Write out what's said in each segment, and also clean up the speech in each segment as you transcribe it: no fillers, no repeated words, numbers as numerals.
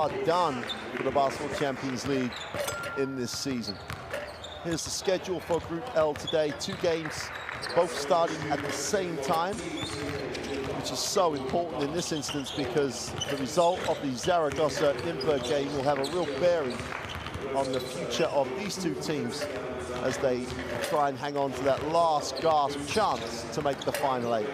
are done for the Basketball Champions League in this season. Here's the schedule for Group L today. 2 games, both starting at the same time, which is so important in this instance because the result of the Zaragoza-Nürnberg game will have a real bearing on the future of these two teams as they try and hang on to that last gasp chance to make the final 8.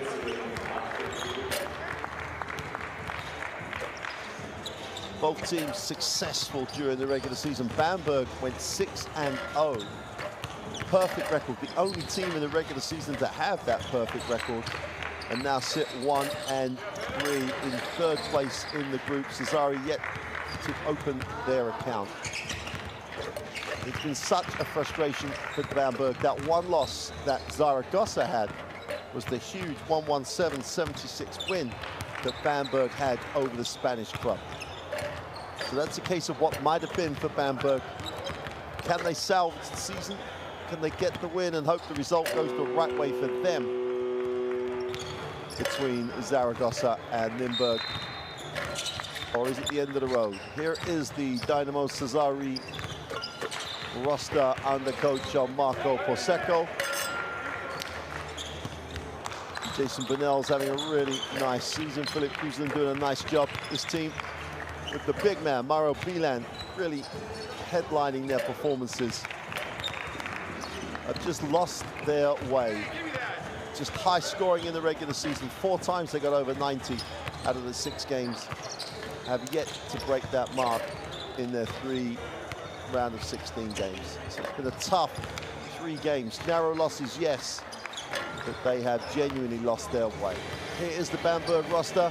Both teams successful during the regular season. Bamberg went 6-0. Perfect record, the only team in the regular season to have that perfect record, and now sit 1-3 in 3rd place in the group. Cesari yet to open their account. It's been such a frustration for Bamberg. That one loss that Zaragoza had was the huge 117-76 win that Bamberg had over the Spanish club. So that's a case of what might have been for Bamberg. Can they salvage the season? Can they get the win and hope the result goes the right way for them between Zaragoza and Nürnberg? Or is it the end of the road? Here is the Dynamo Cesari roster under coach Marco Poseco. Jason Bonnell's having a really nice season. Philip Kuzlin doing a nice job. This team with the big man, Mauro Bilan, really headlining their performances. Have just lost their way. Just high scoring in the regular season. 4 times they got over 90 out of the 6 games. Have yet to break that mark in their 3 round of 16 games. So it's been a tough 3 games. Narrow losses, yes, but they have genuinely lost their way. Here is the Bamberg roster.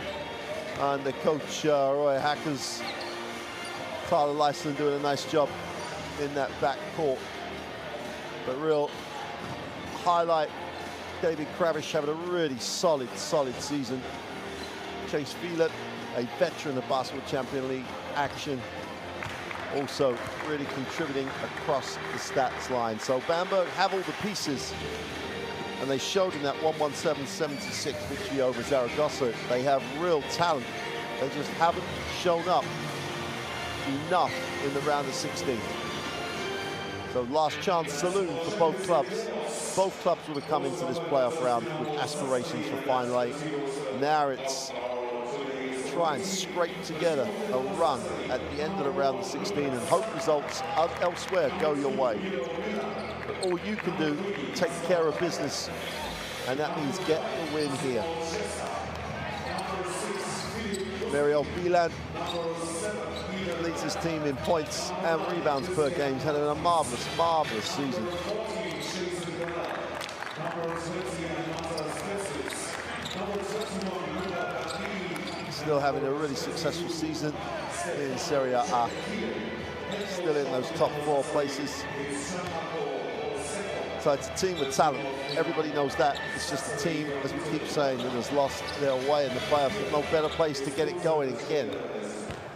And the coach, Roy Hackers, Tyler Leisland doing a nice job in that back court. But real highlight, David Kravish having a really solid season. Chase Phelan, a veteran of Basketball Champion League action, also really contributing across the stats line. So Bamberg have all the pieces, and they showed in that 117-76 victory over Zaragoza. They have real talent. They just haven't shown up enough in the round of 16. So last chance saloon for both clubs. Both clubs would have come into this playoff round with aspirations for Final 8. Now it's try and scrape together a run at the end of the round of 16 and hope results elsewhere go your way. But all you can do, take care of business, and that means get the win here. Mario Bilan leads his team in points and rebounds per game. He's had a marvelous season. Still having a really successful season in Serie A. Still in those top 4 places. So it's a team with talent. Everybody knows that. It's just a team, as we keep saying, that has lost their way in the playoffs. There's no better place to get it going again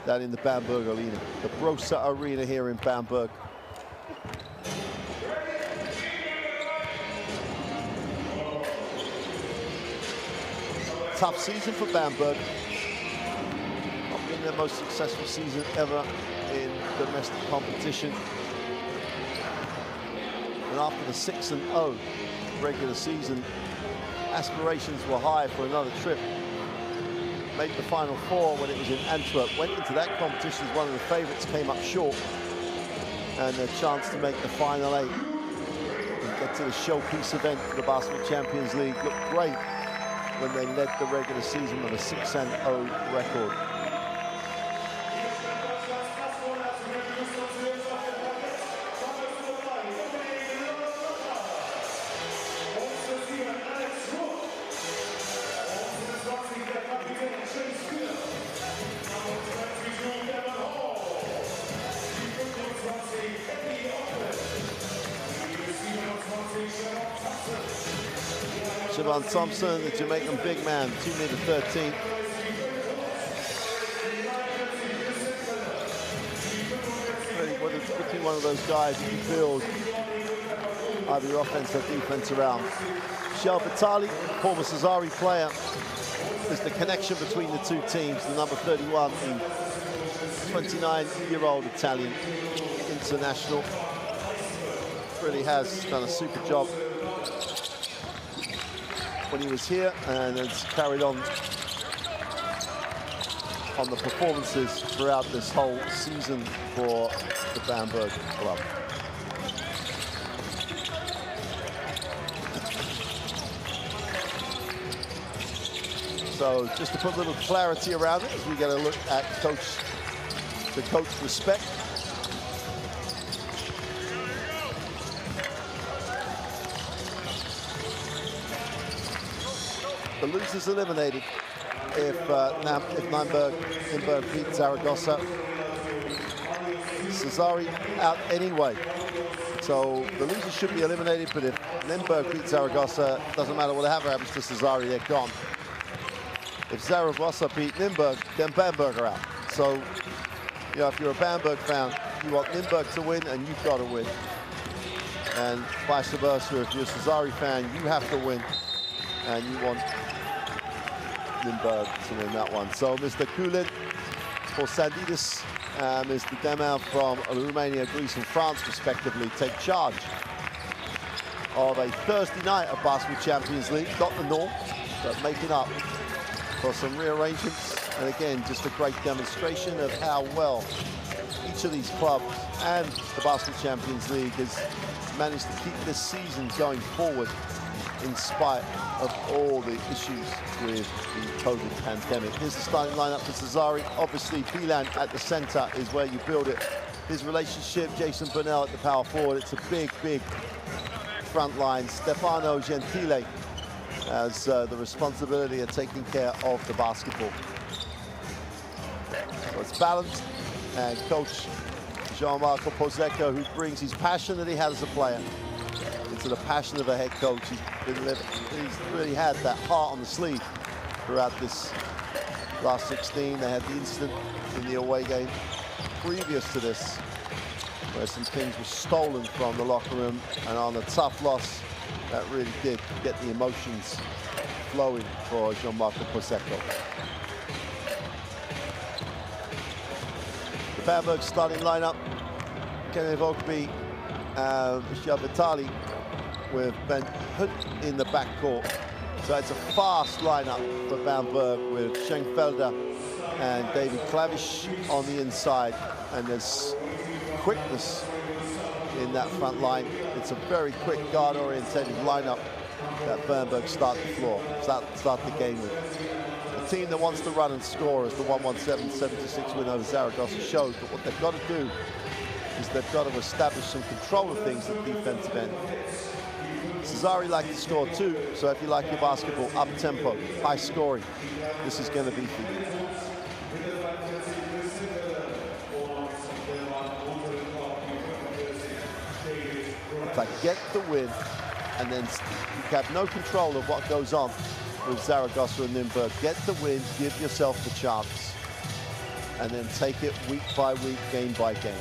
than in the Bamberg Arena. The Brosa Arena here in Bamberg. Tough season for Bamberg. Not been their most successful season ever in domestic competition. And after the 6-0 regular season, aspirations were high for another trip. Made the Final 4 when it was in Antwerp. Went into that competition as one of the favourites, came up short. And a chance to make the Final 8. And get to the showpiece event for the Basketball Champions League. Looked great when they led the regular season with a 6-0 record. Siobhan Thompson, the Jamaican big man, 2m13. Really one of those guys who can build either offense or defense around. Michel Vitali, former Cesari player, is the connection between the two teams, the number 31 who 29-year-old Italian international. Really has done a super job when he was here, and has carried on the performances throughout this whole season for the Bamberg club. So just to put a little clarity around it as we get a look at the coach respect. The losers eliminated if Nymburk beat Zaragoza. Cesari out anyway. So the losers should be eliminated, but if Nymburk beats Zaragoza, doesn't matter whatever happens to Cesari, they're gone. If Zaragoza beat Nymburk, then Bamberg are out. So, you know, if you're a Bamberg fan, you want Nymburk to win, and you've got to win. And vice versa, if you're a Cesari fan, you have to win, and you want Nymburk to win that one. So, Mr. Kulin for Sandidis, Mr. Demin from Romania, Greece, and France, respectively, take charge of a Thursday night of Basketball Champions League. Not the norm, but making up for some rearrangements, and again, just a great demonstration of how well each of these clubs and the Basketball Champions League has managed to keep this season going forward in spite of all the issues with the COVID pandemic. Here's the starting lineup for Cesari. Obviously, Bilan at the center is where you build it. His relationship, Jason Burnell at the power forward. It's a big, big front line. Stefano Gentile has the responsibility of taking care of the basketball. So it's balanced, and coach Gianmarco Pozzecco, who brings his passion that he had as a player into the passion of a head coach. He's really had that heart on the sleeve throughout this last 16. They had the incident in the away game previous to this, where some things were stolen from the locker room, and on a tough loss, that really did get the emotions flowing for Gianmarco Pozzecco. The Bamberg starting lineup: Kenneth Oakby, Michel Vitali, with Ben Hood in the backcourt. So it's a fast lineup for Bamberg with Schenkfelder and David Klavish on the inside, and there's quickness in that front line. It's a very quick guard-oriented lineup that Bamberg start the game with. A team that wants to run and score, as the 117-76 win over Zaragoza showed. But what they've got to do is they've got to establish some control of things at the defensive end. Cesari like to score too, so if you like your basketball, up-tempo, high-scoring, this is going to be for you. It's like get the win, and then you have no control of what goes on with Zaragoza and Nymburk. Get the win, give yourself the chance, and then take it week by week, game by game.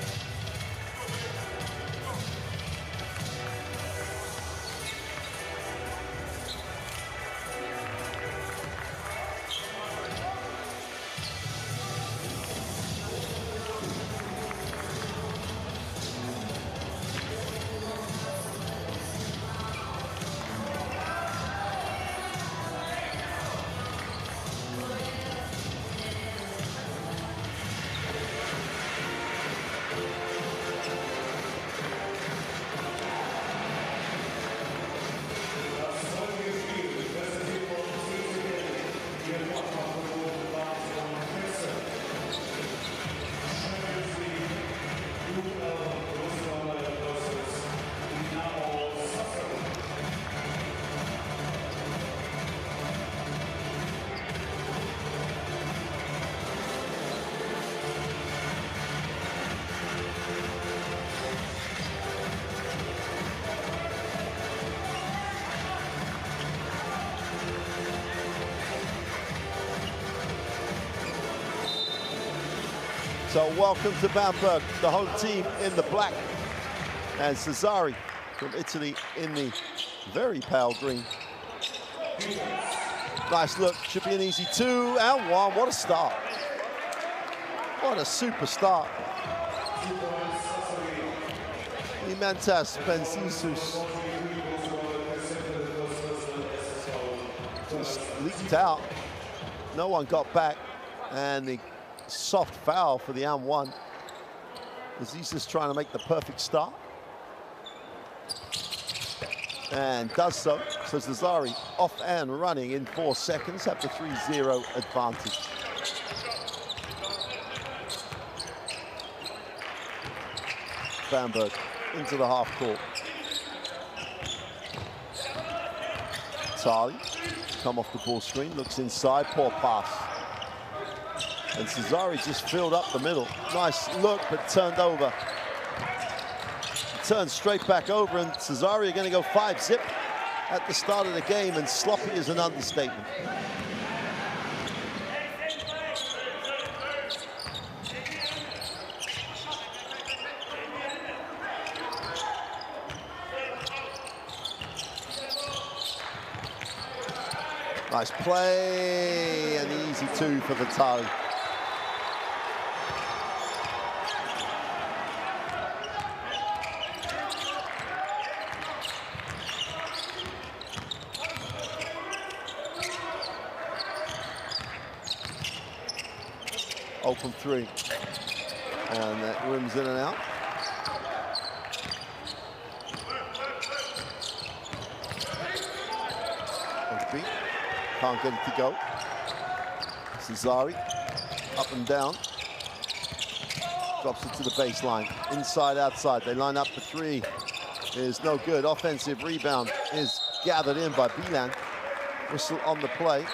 So welcome to Bamberg, the home team in the black, and Cesari from Italy in the very pale green. Nice look, should be an easy 2 and 1, what a start. What a super start. Imantas Penzisus just leaked out. No one got back. And the soft foul for the M1. Penzisus trying to make the perfect start. And does so. So Zazari off and running in 4 seconds at the 3-0 advantage. Bamberg into the half court. Tali, come off the ball screen, looks inside, poor pass. And Zazari just filled up the middle. Nice look, but turned over. Turned straight back over, and Zazari are going to go 5-zip at the start of the game, and sloppy is an understatement. Nice play, and the easy 2 for Vitali. Open 3. And that rims in and out. Beat. Can't get it to go. Zazari, up and down. Drops it to the baseline. Inside, outside. They line up for 3. Is no good. Offensive rebound is gathered in by Bilan. Whistle on the play.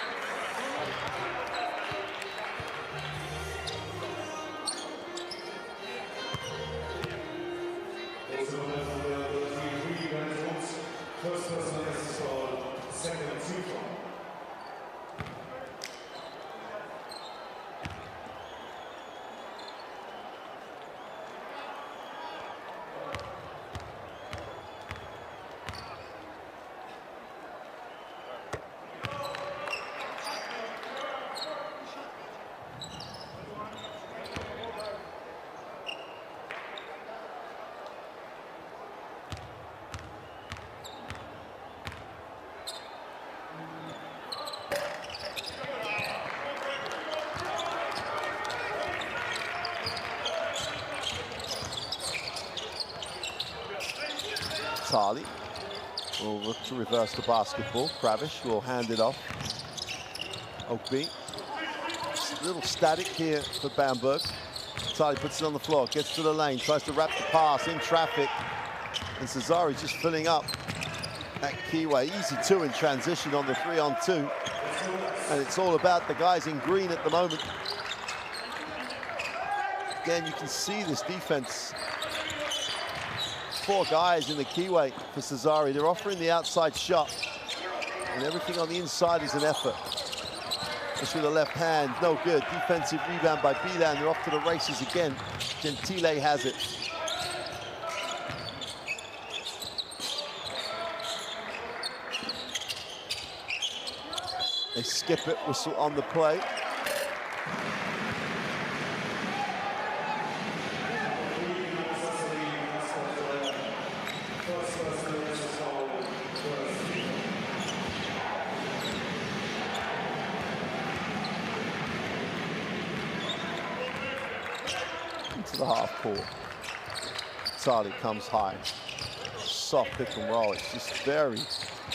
Tali will look to reverse the basketball. Kravish will hand it off. Oakby. Just a little static here for Bamberg. Tali puts it on the floor, gets to the lane, tries to wrap the pass in traffic. And Zazari just filling up at Keyway. Easy 2 in transition on the 3-on-2. And it's all about the guys in green at the moment. Again, you can see this defense. 4 guys in the keyway for Zazari. They're offering the outside shot, and everything on the inside is an effort. Just with the left hand, no good. Defensive rebound by Bilan. They're off to the races again. Gentile has it. They skip it, whistle on the play. To the half court. Tali comes high. Soft pick and roll. It's just very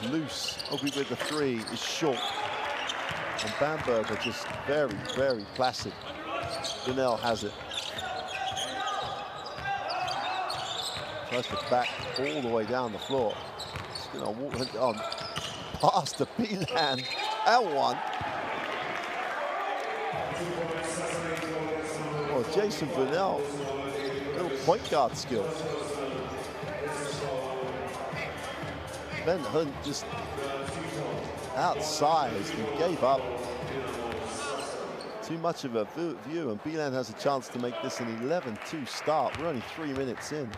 loose. Obi with the 3 is short. And Bamberg are just very, very placid. Donnell has it. Tries to back all the way down the floor. Just gonna walk on past the Bilan. L1. Well, Jason Burnell, little point guard skill. Ben Hunt just outsized and gave up. Too much of a view, and Bilan has a chance to make this an 11-2 start. We're only 3 minutes in.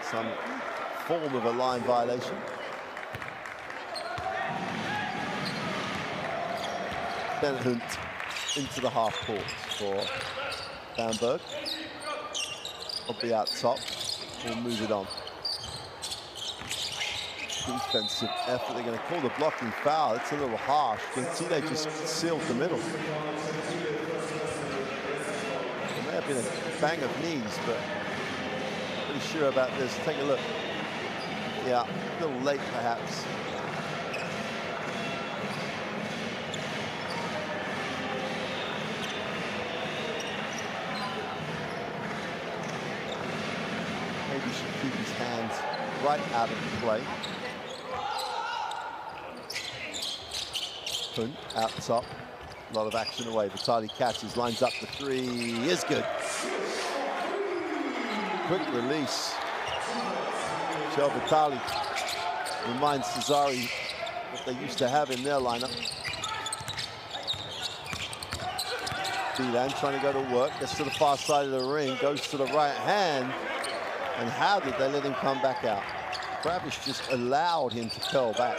Some form of a line violation. Bennett Hunt into the half court for Bamberg. Will be out top. We'll move it on. Defensive effort. They're going to call the blocking foul. It's a little harsh. You can see they just sealed the middle. There may have been a bang of knees, but I'm pretty sure about this. Take a look. Yeah, a little late perhaps. Maybe he should keep his hands right out of the play. Hunt out top. A lot of action away. Vitali catches, lines up the three. Is good. Quick release. Joe Vitali reminds Cesari what they used to have in their lineup. Beelan trying to go to work. Gets to the far side of the ring. Goes to the right hand. And how did they let him come back out? Kravish just allowed him to curl back.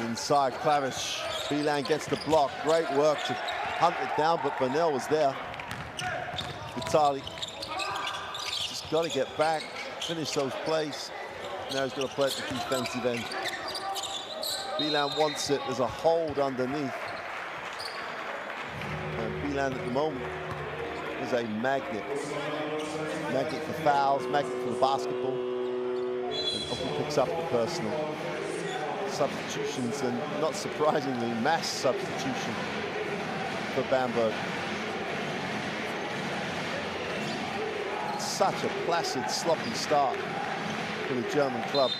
Inside Klavish, Beelan gets the block. Great work to hunt it down, but Burnell was there. Vitali just got to get back, finish those plays. Now he's got to play at the defensive end. Beelan wants it. There's a hold underneath. And Beelan at the moment is a magnet. Magnet for fouls, magnet for the basketball. And often picks up the personal. Substitutions, and not surprisingly, mass substitution for Bamberg. Such a placid, sloppy start for the German club.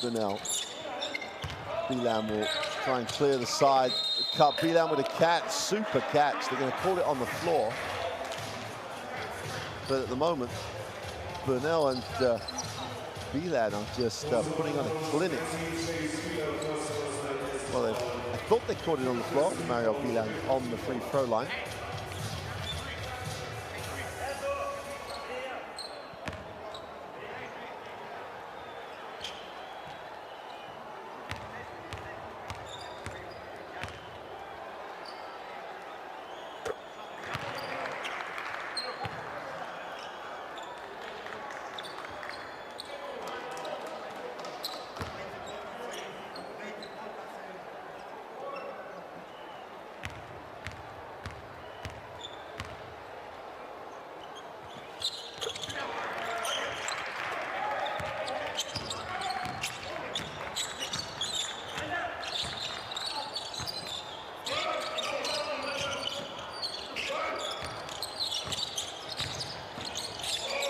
Burnell. Beelan will try and clear the side. Cut. Beelan with a catch, super catch. They're going to call it on the floor. But at the moment, Burnell and Beelan are just putting on a clinic. Well, I thought they caught it on the floor. Mario Beelan on the free throw line.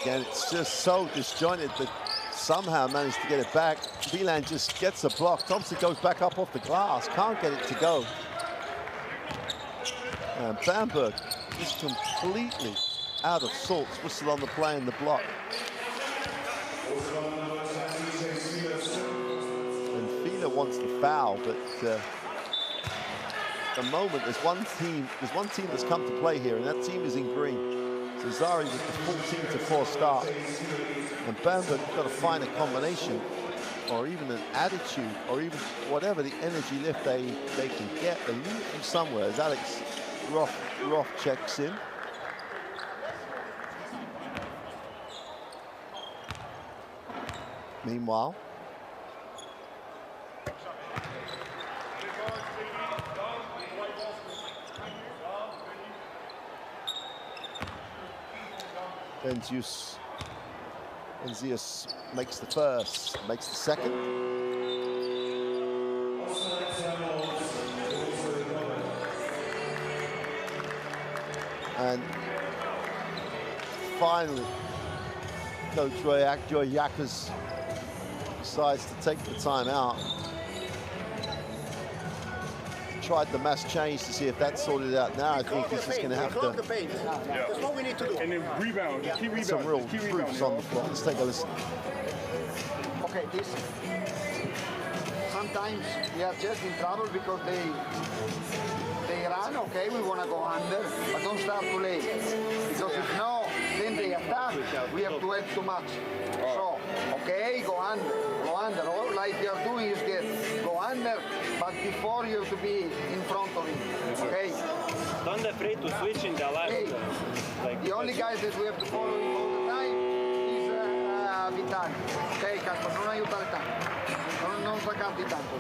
Again, it's just so disjointed, but somehow managed to get it back. Beelan just gets a block. Thompson goes back up off the glass, can't get it to go. And Bamberg is completely out of sorts. Whistle on the play and the block. And Fila wants the foul, but at the moment there's one team that's come to play here, and that team is in green. Cesari with the 14-4 start. And Bamberg got to find a combination or even an attitude or even whatever the energy lift they can get. They need from somewhere as Alex Roth checks in. Meanwhile, Enzius makes the first, makes the second. And finally, Coach Joy Yackers decides to take the time out. Tried the mass change to see if that sorted it out. Now I think he's just going to have to. That's what we need to do. And then rebound. Key rebound. Some real proofs on the floor. Let's take a listen. Okay, this. sometimes we are just in trouble because they run, okay, we want to go under, but don't start too late. Because if no, then they attack, we have to help too much. So, okay, go under. All like you're doing is go under, but before you have to be in front of him, okay? Don't be afraid to switch in the left. Okay. Like The only guys that we have to follow him all the time is Vitali. Ok, Casper, non aiutare tanto. Non staccarti tanto.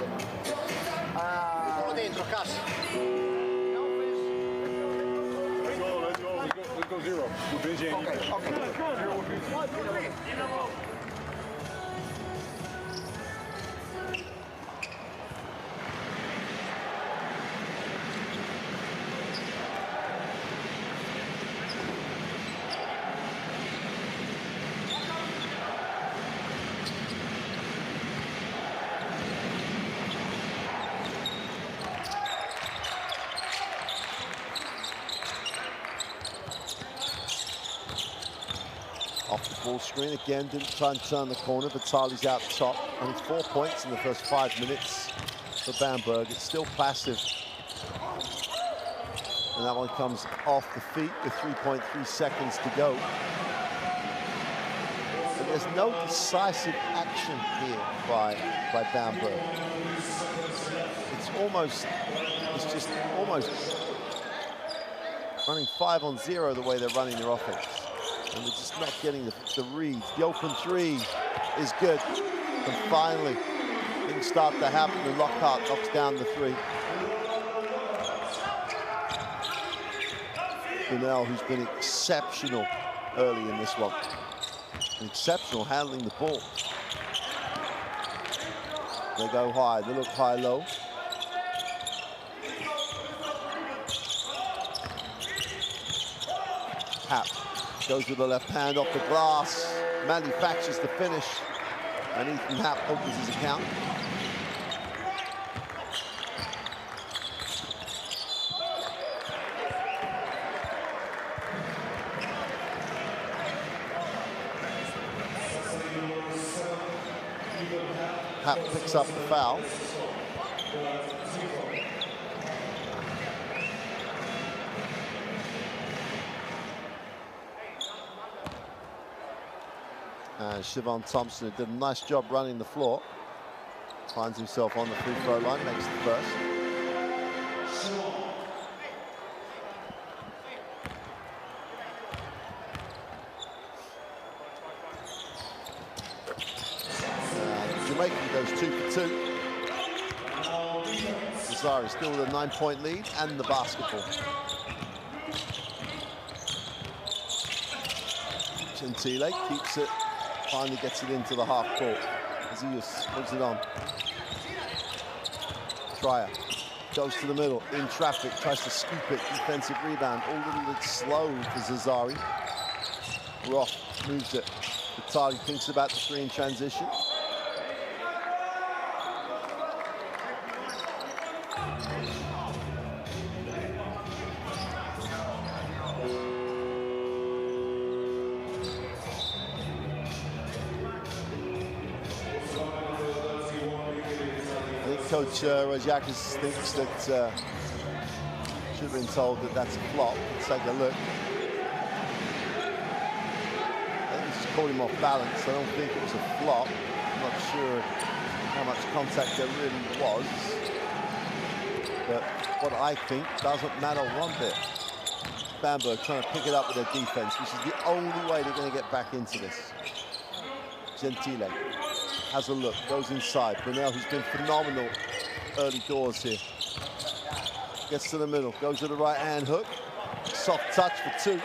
Solo dentro, Cas. Let's go zero. We're busy. Okay. Off the ball screen again, didn't try and turn the corner. Vitali's out top. Only 4 points in the first 5 minutes for Bamberg. It's still passive. And that one comes off the feet with 3.3 seconds to go. And there's no decisive action here by Bamberg. It's just almost running 5-on-0 the way they're running their offense. And they're just not getting the reads. The open three is good. And finally, things start to happen, and Lockhart knocks down the three. Bunnell, who's been exceptional early in this one. Exceptional handling the ball. They go high, they look high-low. Happ goes with the left hand off the glass, manufactures the finish, and Ethan Happ opens his account. Happ picks up the foul. And Siobhan Thompson did a nice job running the floor. Finds himself on the free throw line, makes the first. Jamaican goes 2 for 2. Cesari still with a 9-point lead and the basketball. Gentile keeps it. Finally gets it into the half court. Azius puts it on. Trier goes to the middle, in traffic, tries to scoop it, defensive rebound, all a little bit slow for Zazari. Roth moves it. Vitali thinks about the three in transition. Coach Rojakis thinks that should have been told that that's a flop. Let's take a look. I think he's called him off balance. I don't think it was a flop. I'm not sure how much contact there really was. But what I think doesn't matter one bit. Bamberg trying to pick it up with their defense, which is the only way they're going to get back into this. Gentile has a look, goes inside. Bunnell, who's been phenomenal early doors here. Gets to the middle, goes to the right-hand hook. Soft touch for 2.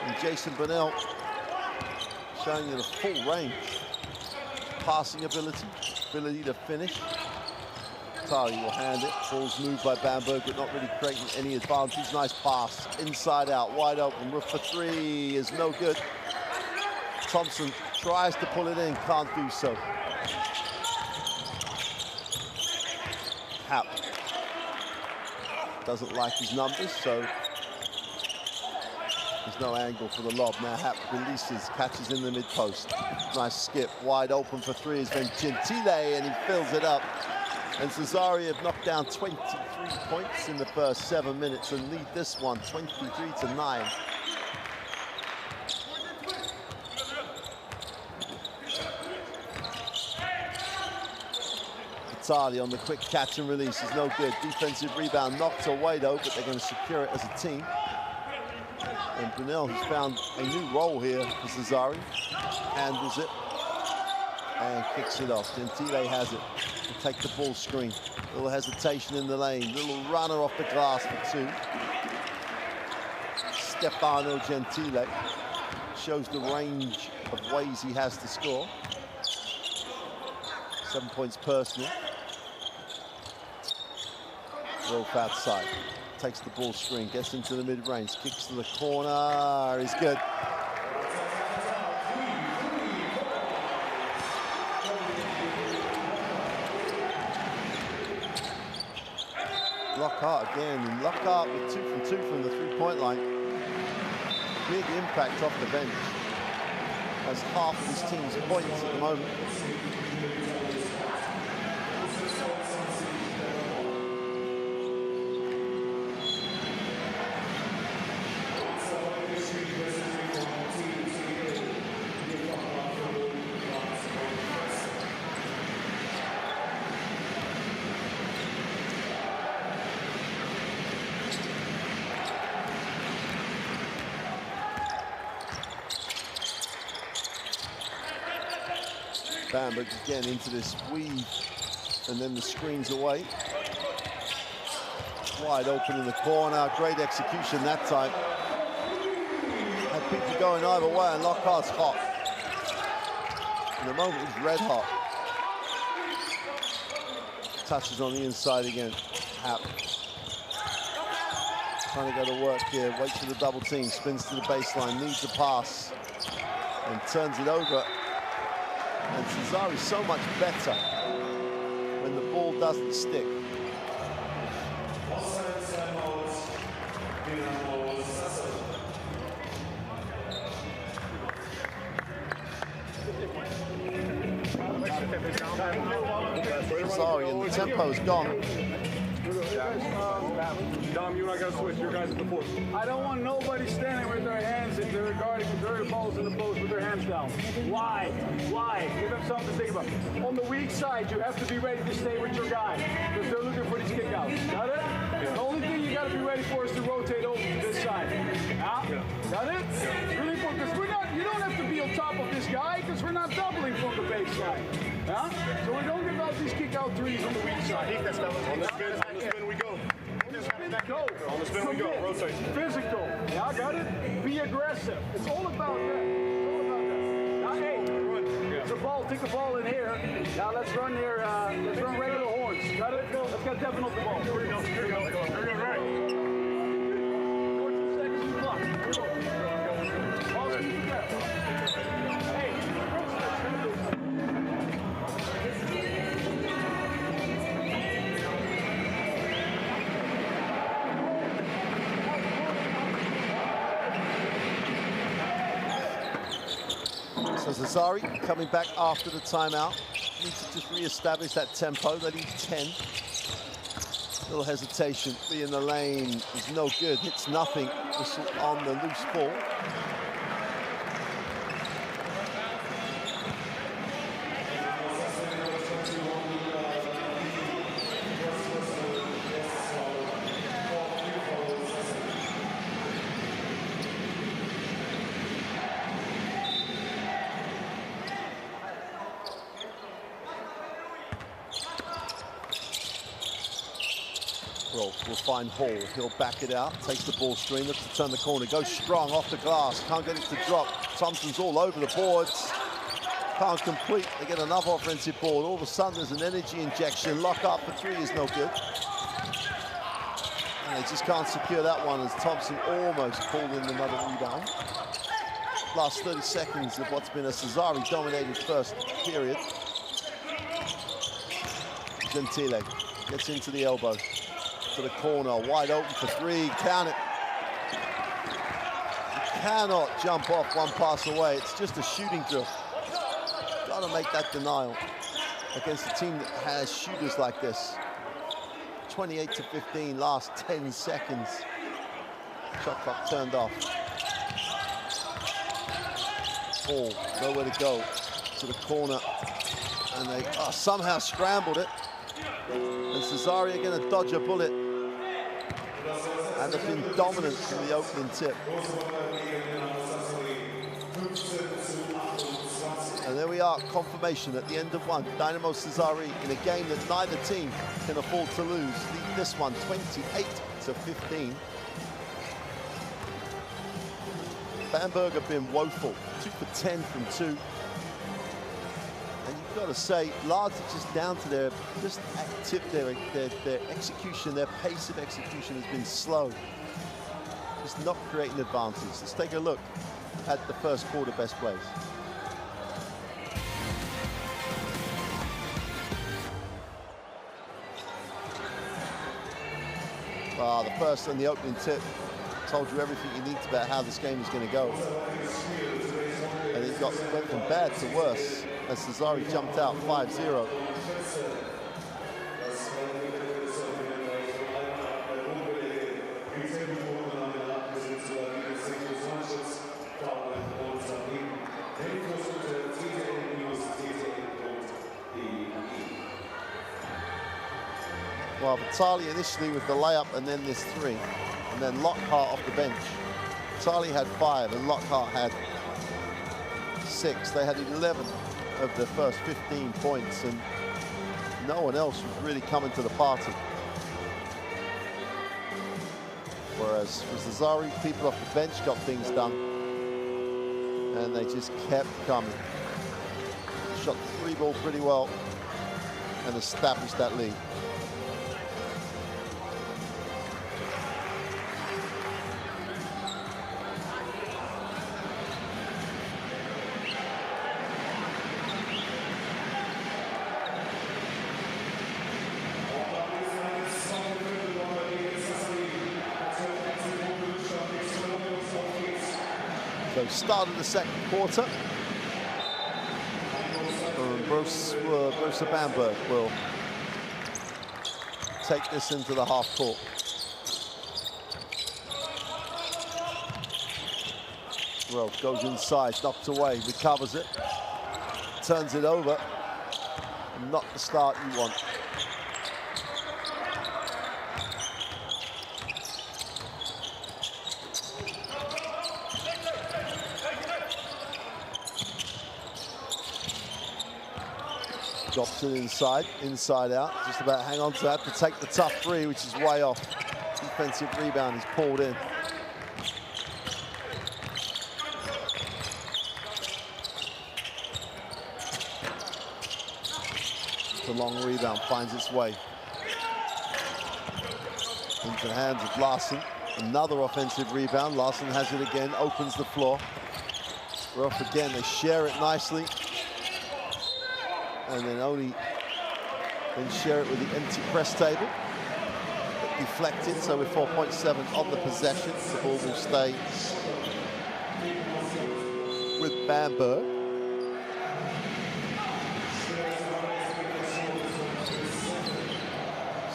And Jason Bunnell showing you the full range. Passing ability to finish. Tari will hand it. Ball's moved by Bamberg, but not really creating any advantage. Nice pass, inside out, wide open. Roof for 3 is no good. Thompson tries to pull it in, can't do so. Happ doesn't like his numbers, so There's no angle for the lob. Now Happ releases, catches in the mid-post. Nice skip, wide open for three is Gentile, and he fills it up. And Cesari have knocked down 23 points in the first 7 minutes and lead this one 23-9. Vitali on the quick catch and release is no good. Defensive rebound knocked away though, but they're going to secure it as a team. And Brunel, who's found a new role here for Cesari, handles it and kicks it off. Gentile has it. Will take the ball screen. Little hesitation in the lane. Little runner off the glass for two. Stefano Gentile shows the range of ways he has to score. 7 points personal. Rolf outside. Takes the ball screen, gets into the mid-range, kicks to the corner, is good. Lockhart again, and Lockhart with 2 from 2 from the three-point line. Big impact off the bench. Has half of his team's points at the moment. Bamberg again into this weave, and then the screens away. Wide open in the corner, great execution that time. Had people going either way, and Lockhart's hot. In the moment, he's red hot. Touches on the inside again. Happ. Trying to go to work here, waits for the double team, spins to the baseline, needs a pass, and turns it over. And Cesari's so much better when the ball doesn't stick. Cesari, and the tempo's gone. Dom, you and I got to switch. Your guys at the fourth. I don't want nobody standing with their hands if they're guarding their balls in the post with their hands down. Why? Why? Give them something to think about. On the weak side, you have to be ready to stay with your guy because they're looking for these kickouts. Got it? Yeah. The only thing you got to be ready for is to rotate over to this side. Yeah? Got it? Yeah. Really important because we're not. You don't have to be on top of this guy because we're not doubling from the baseline. Yeah? So we don't give out these kick-out threes on the weak side. On the spin we go. Go. On the spin we go. Rotate. Physical. Yeah, got it? Be aggressive. It's all about that. It's all about that. Now, hey, it's a ball. Take the ball in here. Now let's run here. Let's run regular horns. Got it? Let's get Devin off the ball. Here we go. Here we go. Here we go. Right. 14 seconds to block. Here we go. Ball speed to that. Hey. So Cesari coming back after the timeout. Needs to just re-establish that tempo. They need 10. Little hesitation. Be in the lane is no good. Hits nothing. Whistle on the loose ball. Will find Hall, he'll back it out, takes the ball screen, looks to turn the corner, goes strong off the glass, can't get it to drop. Thompson's all over the boards, can't complete, they get another offensive board. All of a sudden there's an energy injection, Lockhart for three is no good. And they just can't secure that one as Thompson almost pulled in another rebound. Last 30 seconds of what's been a Cesari-dominated first period. Gentile gets into the elbow. To the corner, wide open for three, count it. cannot jump off one pass away. It's just a shooting drill. Got to make that denial against a team that has shooters like this. 28-15, last 10 seconds. Shot clock turned off. Ball, nowhere to go. To the corner. And they somehow scrambled it. And Cesario going to dodge a bullet. And they've been dominant from the opening tip. And there we are, confirmation at the end of one. Dynamo Sassari in a game that neither team can afford to lose. Lead this one 28-15. Bamberg have been woeful, 2 for 10 from 2. And you've got to say, largely just down to their their execution, their pace of execution has been slow. Just not creating advantage. Let's take a look at the first quarter best plays. The first and the opening tip told you everything you need about how this game is going to go. And it went from bad to worse as Sassari jumped out 5-0. Well, Vitali initially with the layup and then this 3. And then Lockhart off the bench. Vitali had 5 and Lockhart had 6. They had 11 of the first 15 points and no one else was really coming to the party. Whereas for Sassari, people off the bench got things done and they just kept coming. Shot the 3-ball pretty well and established that lead. Start of the second quarter. Borussia Bamberg will take this into the half court. Well, goes inside, knocked away, recovers it, turns it over. Not the start you want. Drops it inside out, just about hang on to that to take the tough 3, which is way off. Defensive rebound is pulled in. The long rebound finds its way into the hands of Larson. Another offensive rebound. Larson has it again, opens the floor. Rough again, they share it nicely. And then share it with the empty press table. But deflected, so with 4.7 on the possession, the ball will stay with Bamberg.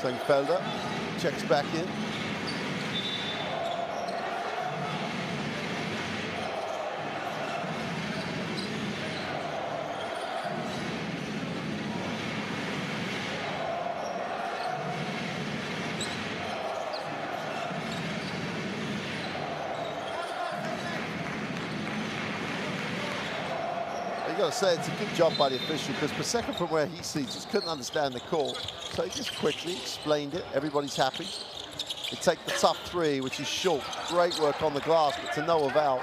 Sengfelder checks back in. You've got to say it's a good job by the official because Paseka, from where he sees, just couldn't understand the call. So he just quickly explained it. Everybody's happy. They take the tough 3, which is short. Great work on the glass, but to no avail.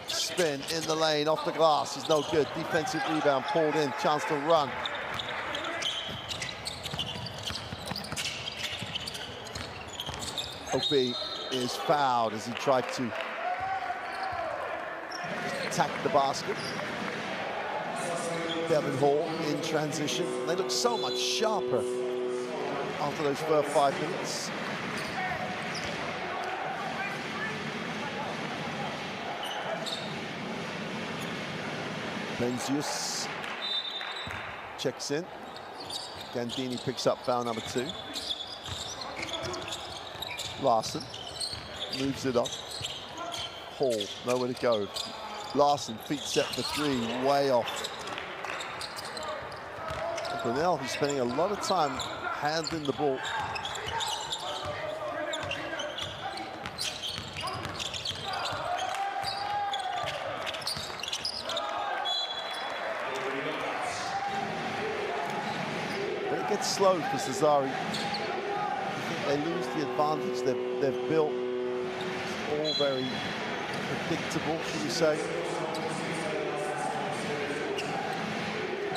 Spin in the lane, off the glass is no good. Defensive rebound pulled in, chance to run. Obi is fouled as he tried to attack the basket. Devon Hall in transition. They look so much sharper after those first 5 minutes. Benzius checks in. Gandini picks up foul number 2. Larsson moves it up. Hall, nowhere to go. Larsson, feet set for 3, way off. Burnell, who's spending a lot of time handling the ball. But it gets slow for Cesari. They lose the advantage they've built. It's all very predictable, should we say.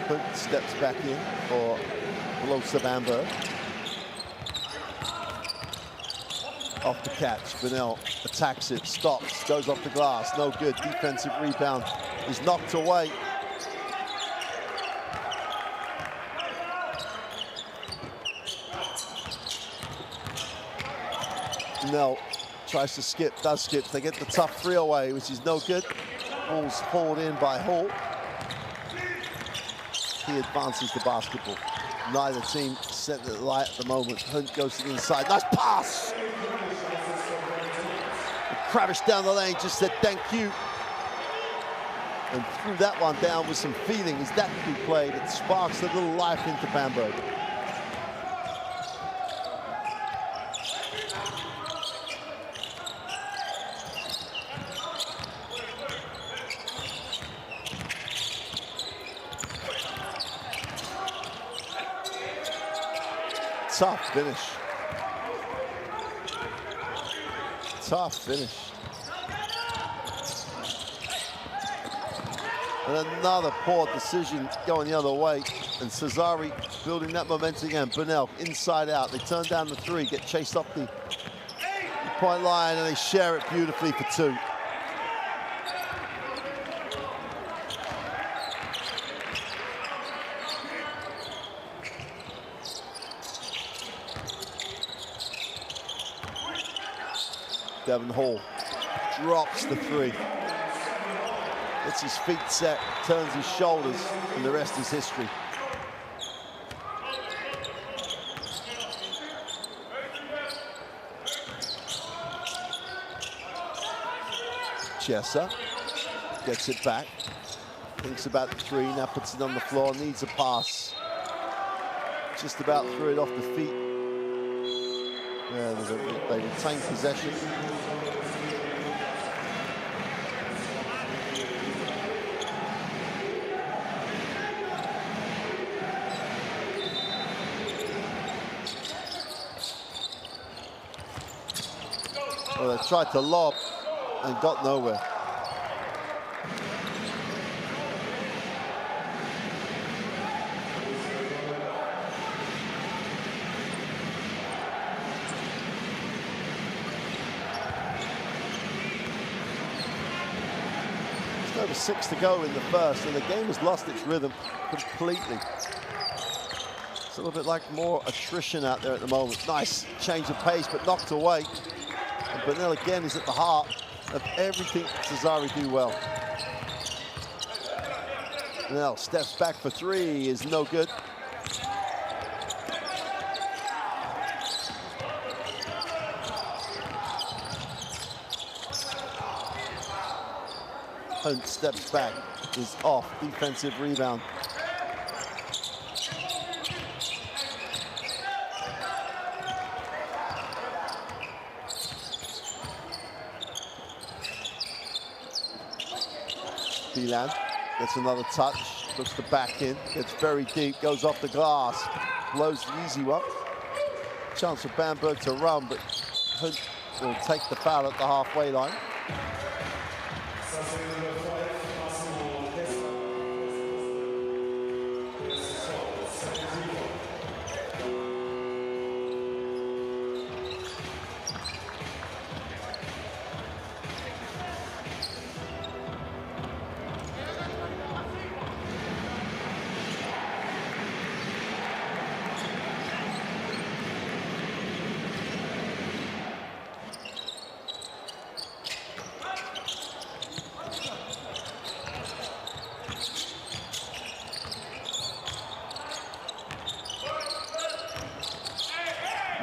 Hunt steps back in for Blosa Bamberg. Off the catch, Burnell attacks it, stops, goes off the glass, no good. Defensive rebound is knocked away. Burnell tries to skip, does skip. They get the tough 3 away, which is no good. Ball's hauled in by Hall. He advances the basketball. Neither team set the light at the moment. Hunt goes to the inside. Nice pass! Kravish down the lane just said thank you. And threw that one down with some feeling. Is that good play that sparks a little life into Bamberg. Tough finish. Tough finish. And another poor decision going the other way. And Cesari building that momentum again. Burnell inside out. They turn down the 3, get chased off the point line, and they share it beautifully for 2. Devon Hall drops the 3. Gets his feet set, turns his shoulders, and the rest is history. Chessa gets it back, thinks about the 3, now puts it on the floor, needs a pass. Just about threw it off the feet. Yeah, they retain possession. Well, they tried to lob and got nowhere. Over 6 to go in the first, and the game has lost its rhythm completely. It's a little bit like more attrition out there at the moment. Nice change of pace, but knocked away. And Burnell again is at the heart of everything Cesari do well. Burnell steps back for 3, is no good. Hunt steps back, is off, defensive rebound. Beeland gets another touch, looks to back in, gets very deep, goes off the glass, blows the easy one. Chance for Bamberg to run, but Hunt will take the foul at the halfway line.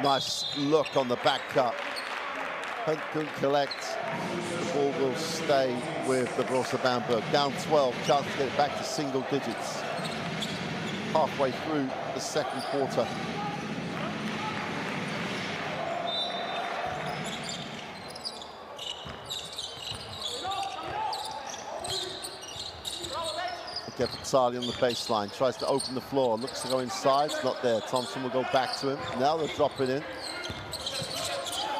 Nice look on the back cut. Hunt couldn't collect. The ball will stay with the Borussia Bamberg. Down 12, chance to get it back to single digits. Halfway through the second quarter. Vitali on the baseline, tries to open the floor, looks to go inside, it's not there. Thompson will go back to him. Now they'll drop it in.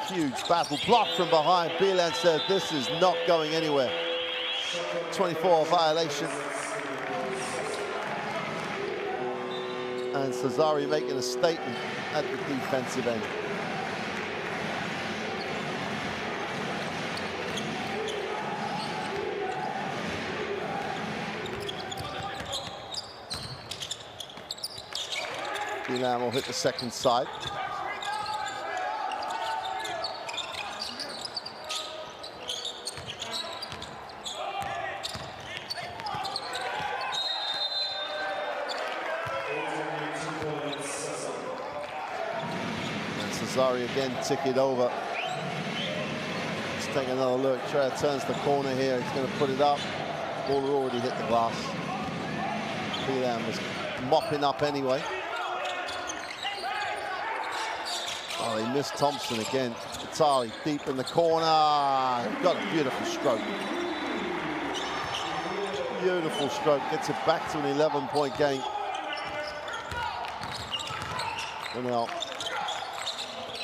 Huge battle, block from behind. Bielan said, this is not going anywhere. 24 violation. And Cesari making a statement at the defensive end. Bielan will hit the second side. And Cesari again tick it over. Let's take another look. Trey turns the corner here. He's going to put it up. Ball already hit the glass. Bielan was mopping up anyway. Oh, he missed Thompson again. Vitali deep in the corner. Got a beautiful stroke. Beautiful stroke. Gets it back to an 11-point game. Brunel.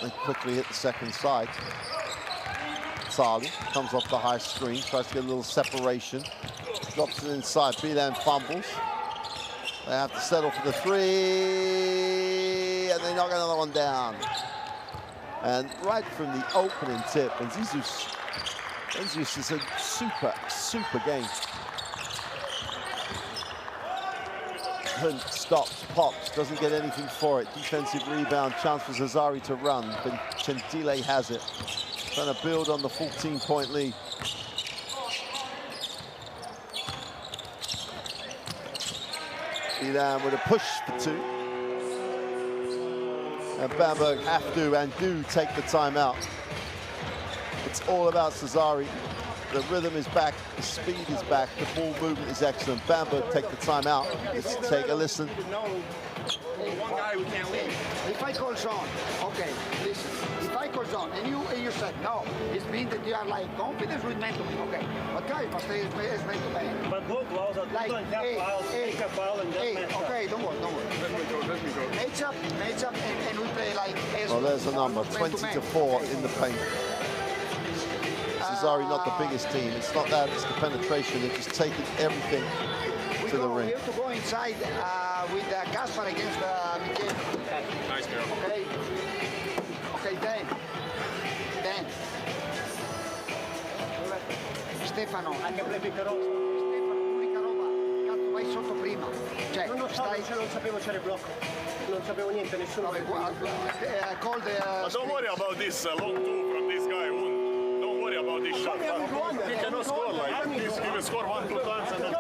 They quickly hit the second side. Vitali comes off the high screen. Tries to get a little separation. Drops it inside. Bielan fumbles. They have to settle for the three. And they knock another one down. And right from the opening tip, and Jesus is a super game. Hunt stops, pops, doesn't get anything for it. Defensive rebound, chance for Cesari to run, but Gentile has it. Trying to build on the 14-point lead. Bielan with a push for two. And Bamberg have to and do take the timeout. It's all about Cesari. The rhythm is back, the speed is back, the ball movement is excellent. Bamberg take the timeout. Let's take a listen. One guy we can't leave. If I call zone, okay, listen. If I call zone and you said no, it means that you are like confident with man to man. Okay, but guys must say it's man to man. But go close, Like, don't have fouls, take a foul and just match up. okay, don't worry. Let me go. Match up, and we play like. Well, there's the number, 20-4 in the paint. Cesari not the biggest team. It's not that, it's the penetration. They're just taking everything to the ring. We have to go inside with Gaspar against Michele. Nice, girl. Okay. Okay, then. Stefano. Anche play pick and roll. Stefano, l'unica roba. Cazzo, vai sotto prima. Cioè, No, stai... non sapevo c'era il blocco. Non sapevo niente, nessuno. Vabbè, call the... But don't worry about this long two from this guy. Don't worry about this shot. He cannot score like this. He will score 1-2 times and then...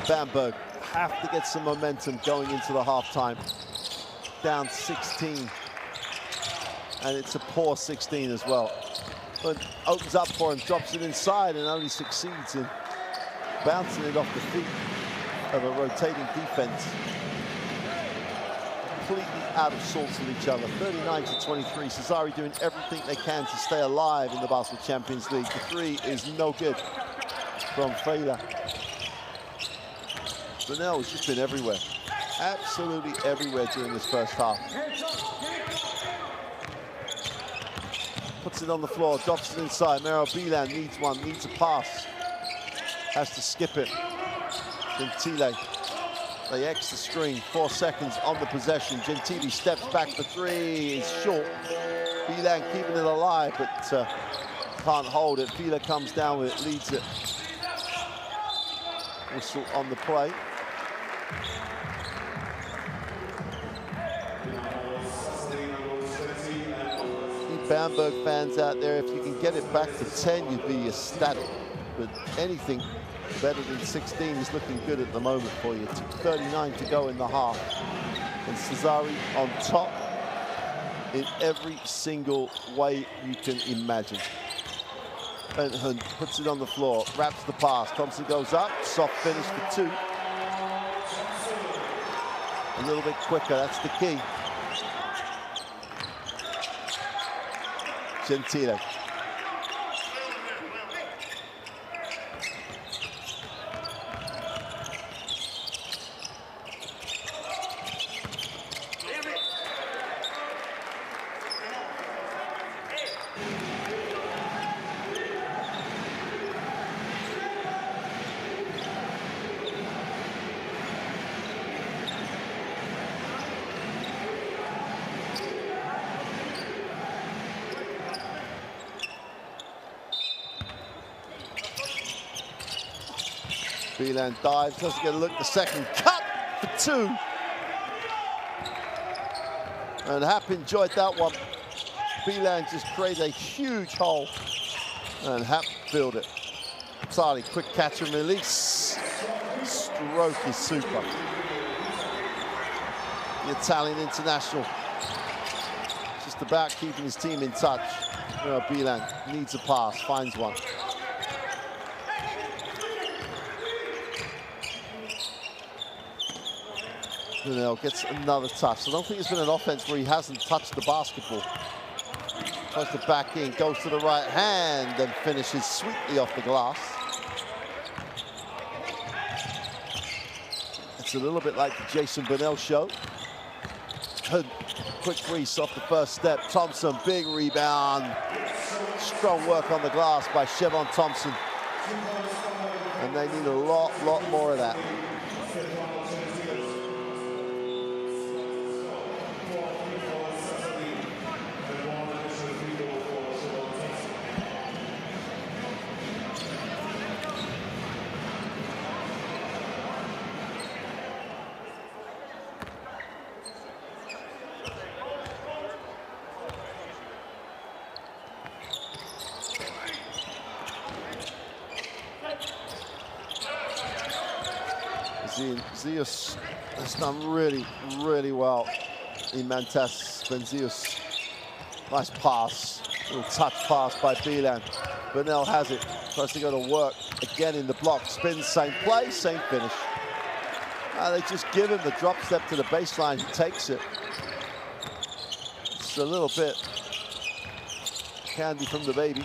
Bamberg have to get some momentum going into the halftime. Down 16. And it's a poor 16 as well. But opens up for him, drops it inside, and only succeeds in bouncing it off the feet of a rotating defense. Completely out of sorts with each other. 39-23. Cesari doing everything they can to stay alive in the Basketball Champions League. The three is no good from Fela. Brunel has just been everywhere. Absolutely everywhere during this first half. Puts it on the floor, drops it inside. Mauro Bielan needs one, needs a pass. Has to skip it. Gentile, they X the screen, 4 seconds on the possession. Gentile steps back for three, is short. Beelan keeping it alive, but can't hold it. Fila comes down with it, leads it. Whistle on the play. Bamberg fans out there, if you can get it back to 10, you'd be ecstatic. But anything better than 16 is looking good at the moment for you. 2:39 to go in the half. And Cesari on top in every single way you can imagine. Benthen puts it on the floor, wraps the pass. Thompson goes up, soft finish for 2. A little bit quicker, that's the key. Gentile. Beelan dives, doesn't get a look, the second cut for 2. And Happ enjoyed that one. Beelan just created a huge hole, and Happ filled it. Sali, quick catch and release. Stroke is super. The Italian international, just about keeping his team in touch. Beelan needs a pass, finds one. Burnell gets another touch. I don't think it's been an offense where he hasn't touched the basketball. Tries to back in, goes to the right hand, and finishes sweetly off the glass. It's a little bit like the Jason Burnell show. Quick crease off the first step. Thompson, big rebound. Strong work on the glass by Chevon Thompson. And they need a lot more of that. Zeus has done really well in Mantas. Zeus, nice pass, little touch pass by Beelan. Burnell has it, tries to go to work again in the block, spins, same play, same finish. They just give him the drop step to the baseline, he takes it. It's a little bit candy from the baby.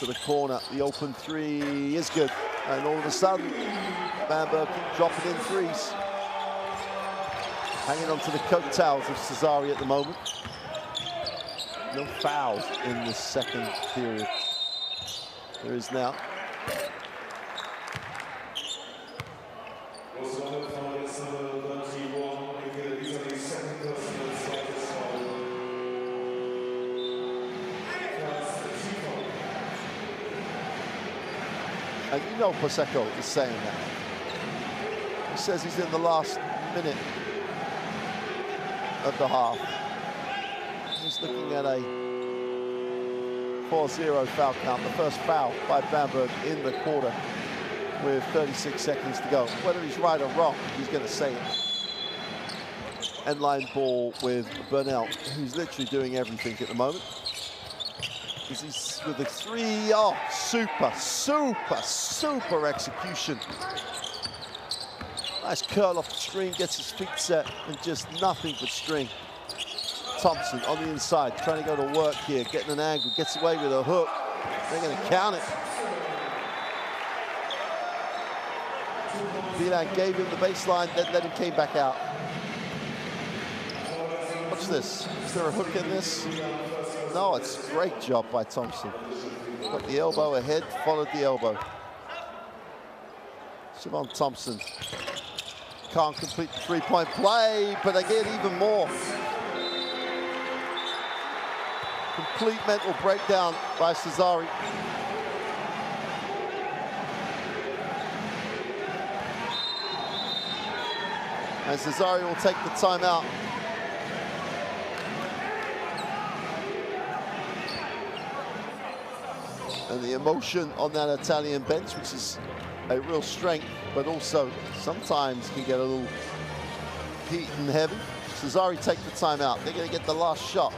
To the corner, the open 3 is good. And all of a sudden, Bamberg dropping in threes. Hanging on to the coattails of Cesari at the moment. No fouls in this second period. There is now. And you know Prosecco is saying that. He says he's in the last minute of the half. He's looking at a 4-0 foul count, the first foul by Bamberg in the quarter with 36 seconds to go. Whether he's right or wrong, he's going to say it. End line ball with Burnell, who's literally doing everything at the moment. He's with the 3, oh, super execution. Nice curl off the screen, gets his feet set, and just nothing but string. Thompson on the inside, trying to go to work here, getting an angle, gets away with a hook. They're going to count it. Beelan gave him the baseline, then let him came back out. Watch this. Is there a hook in this? No, it's a great job by Thompson. Got the elbow ahead, followed the elbow. Chevon Thompson can't complete the three-point play, but they get even more. Complete mental breakdown by Cesari. And Cesari will take the timeout. And the emotion on that Italian bench, which is a real strength, but also sometimes can get a little heat and heavy. Cesari take the timeout. They're going to get the last shot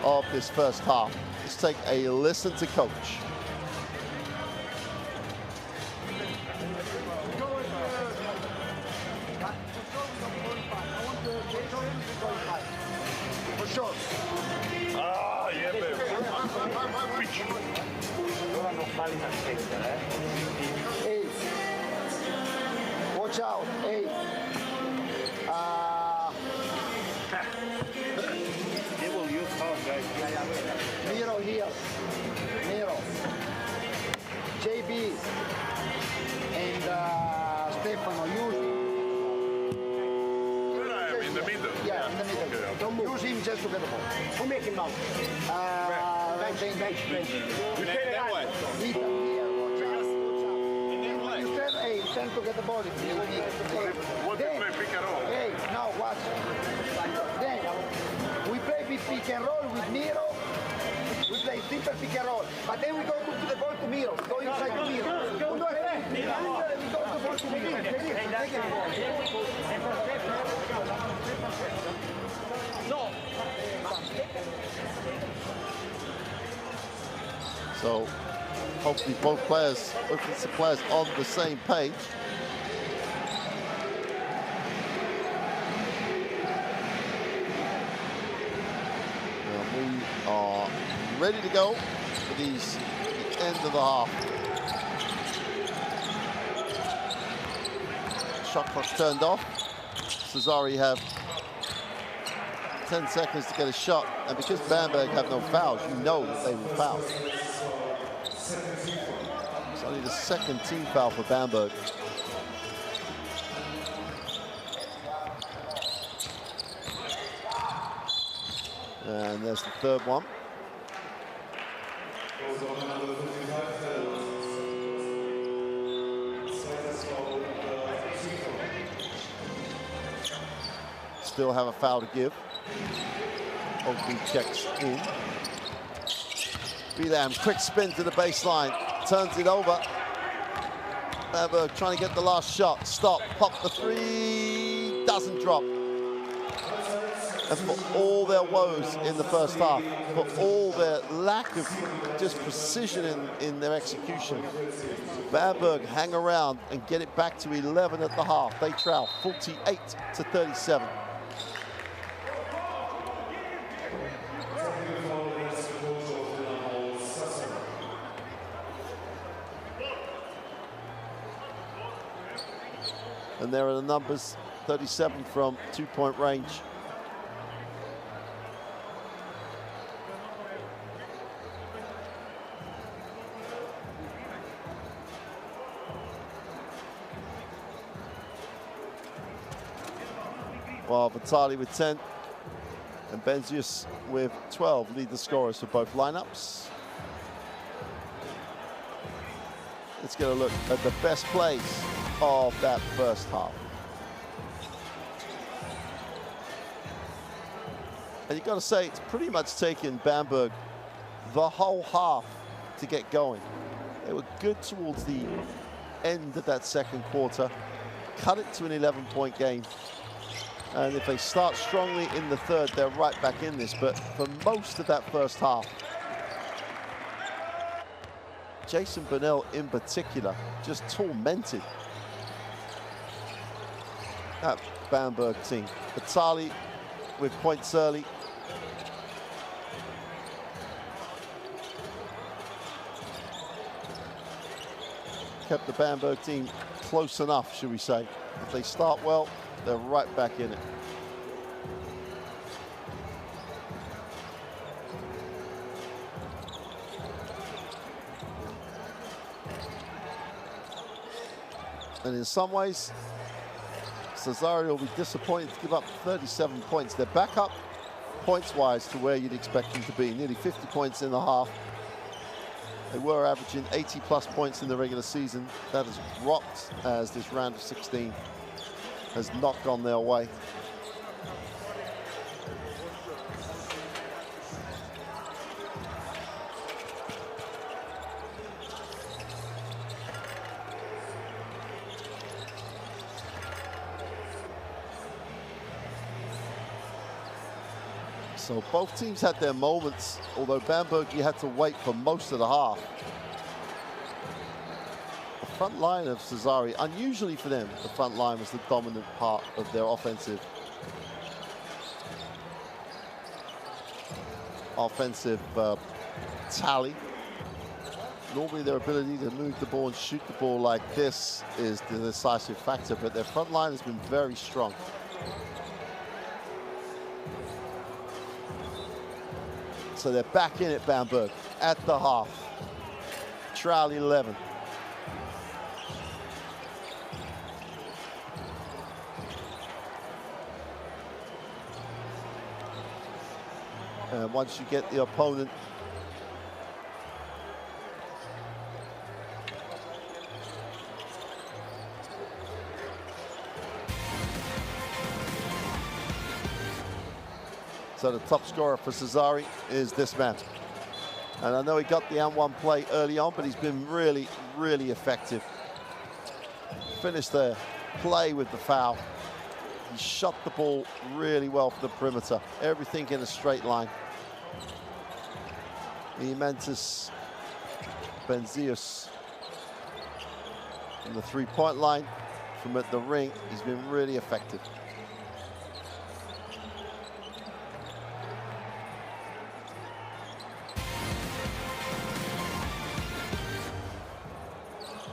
of this first half. Let's take a listen to coach. For sure. Ah, yeah, baby. Pitch. Hey, watch out. Hey. They will use foul, guys. Miro here. Miro. JB and Stefano, use Where I am, in the middle. Yeah, in the middle. Okay, okay. Don't move. Use him just to get the ball. Who make him out? Bench. You Then what? Vita, here, watch out. You said, hey, tend to get the ball. If you need. What do you play, pick and roll? Hey, now watch. Then we play with pick and roll with Miro. We play simple pick and roll. But then we go to the ball to Miro. Go inside to Miro. We go to the ball to Miro. So hopefully both offensive players on the same page. Now we are ready to go for the end of the half. Shot clock turned off. Cesari have 10 seconds to get a shot, and because Bamberg have no fouls, you know that they will foul. It's only the second team foul for Bamberg. And there's the third one. Still have a foul to give. Oakley checks in. Bilam, quick spin to the baseline, turns it over. Bamberg trying to get the last shot. Stop, pop the three, doesn't drop. And for all their woes in the first half, for all their lack of just precision in their execution, Bamberg hang around and get it back to 11 at the half. They trail 48-37. And there are the numbers, 37 from two-point range. While Vitali with 10 and Benzius with 12 lead the scorers for both lineups. Let's get a look at the best plays of that first half. And you've got to say, it's pretty much taken Bamberg the whole half to get going. They were good towards the end of that second quarter, cut it to an 11-point game. And if they start strongly in the third, they're right back in this. But for most of that first half, Jason Burnell in particular just tormented that Bamberg team. Vitali with points early. Kept the Bamberg team close enough, should we say. If they start well, they're right back in it. And in some ways, Cesari will be disappointed to give up 37 points. They're back up points-wise to where you'd expect them to be. Nearly 50 points in the half. They were averaging 80-plus points in the regular season. That has dropped as this round of 16 has not gone their way. So both teams had their moments, although Bamberg, you had to wait for most of the half. The front line of Cesari, unusually for them, the front line was the dominant part of their offensive tally. Normally their ability to move the ball and shoot the ball like this is the decisive factor, but their front line has been very strong. So they're back in it, Bamberg, at the half. Trailing 11. And once you get the opponent so the top scorer for Cesari is this man. And I know he got the and-one play early on, but he's been really, really effective. Finished the play with the foul. He shot the ball really well for the perimeter. Everything in a straight line. Eimantas Benzius from the three-point line. From at the ring, he's been really effective.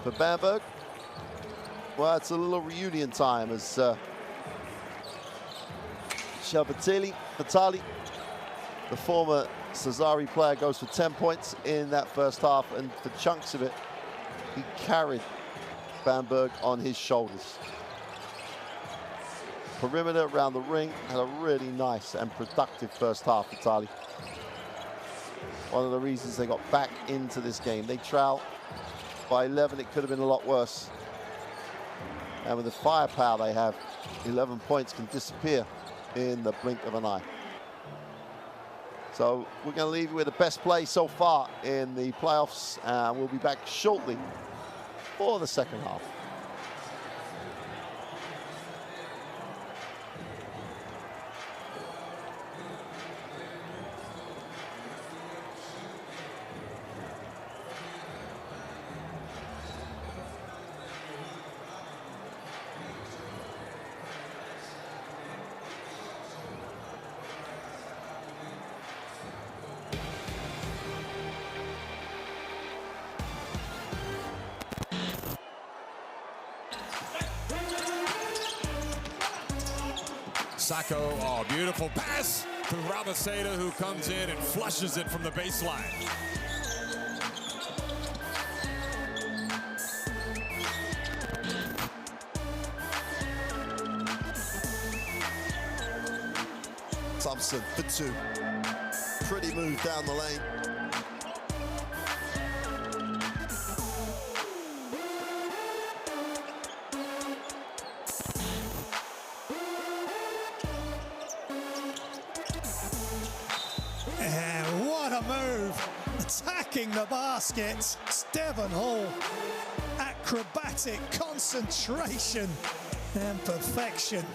For Bamberg, well, it's a little reunion time as Shabbatili, the former Cesari player, goes for 10 points in that first half, and for chunks of it, he carried Bamberg on his shoulders. Perimeter around the ring, had a really nice and productive first half, Vitali. One of the reasons they got back into this game. They trail by 11, it could have been a lot worse. And with the firepower they have, 11 points can disappear in the blink of an eye. So we're going to leave you with the best play so far in the playoffs, and we'll be back shortly for the second half. Sacco, oh, beautiful pass to Rabaseda, who comes in and flushes it from the baseline. Thompson for two. Pretty move down the lane. And what a move, attacking the basket. Steven Hall, acrobatic concentration and perfection.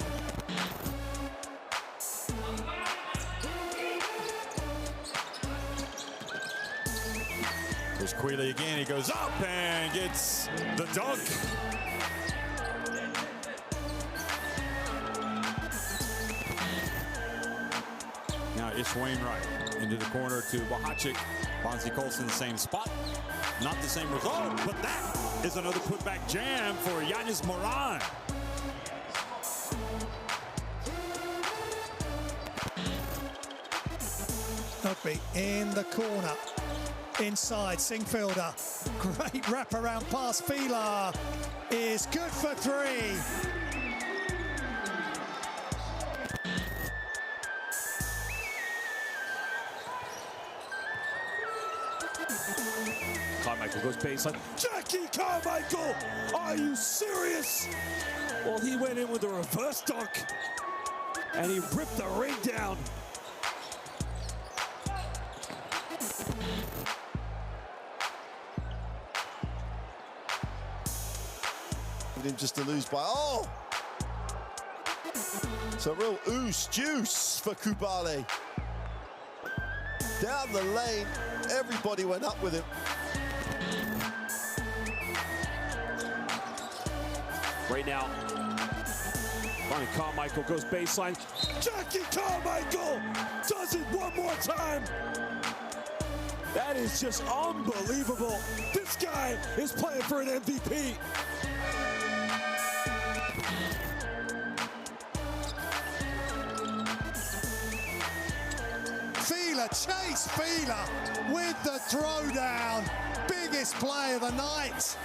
There's Quealy again, he goes up and gets the dunk. Now Ish Wainwright into the corner to Wahacik. Bonzi Colson, same spot. Not the same result, but that is another putback jam for Yanis Moran. Rugby in the corner. Inside, Singfielder. Great wraparound pass. Filar is good for three. Carmichael goes baseline. Jackie Carmichael! Are you serious? Well, he went in with a reverse dunk, and he ripped the ring down. Him just to lose by, oh! It's a real juice for Coulibaly. Down the lane, everybody went up with him. Right now, Bonnie Carmichael goes baseline. Jackie Carmichael does it one more time. That is just unbelievable. This guy is playing for an MVP. Fila, Chase Fila with the throwdown. Biggest play of the night.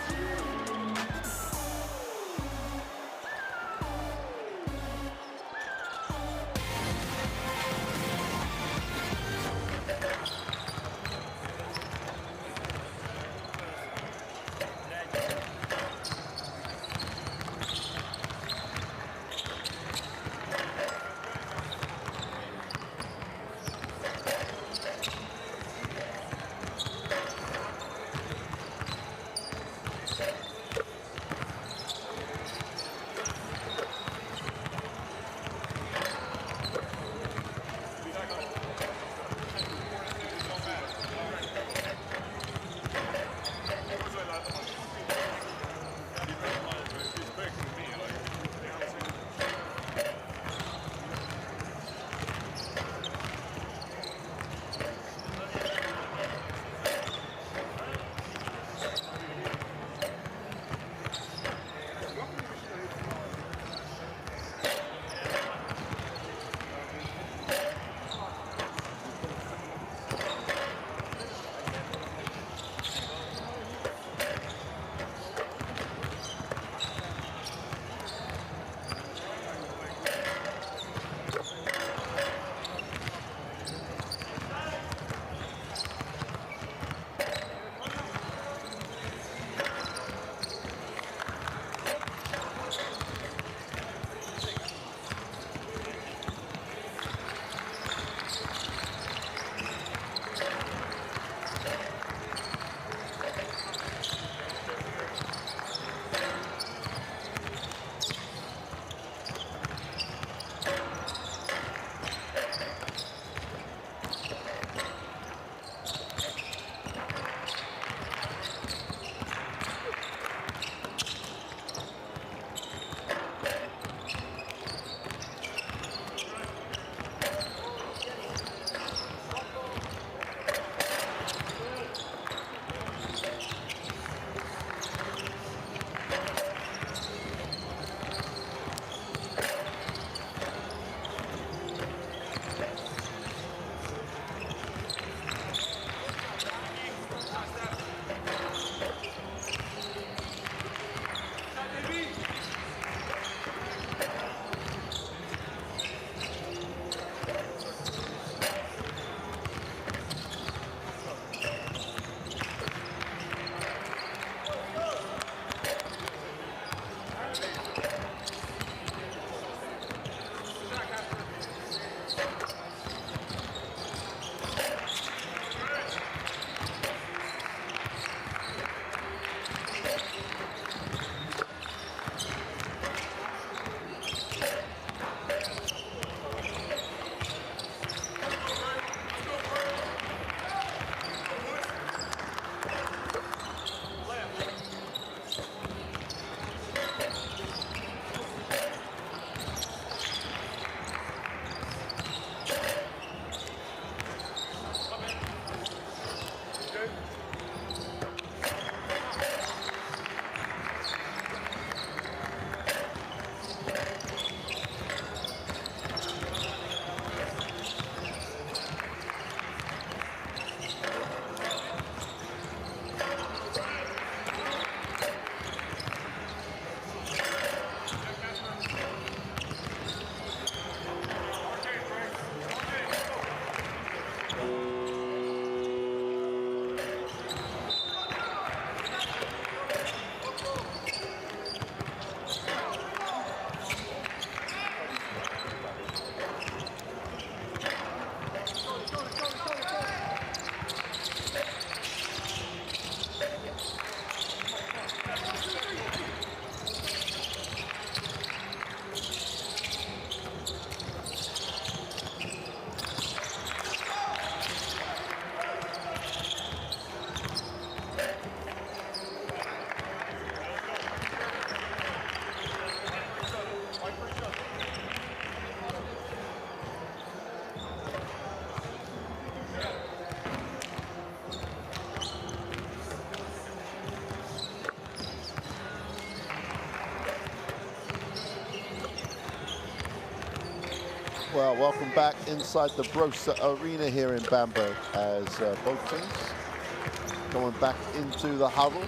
Well, welcome back inside the Brosa Arena here in Bamberg as both teams going back into the huddle.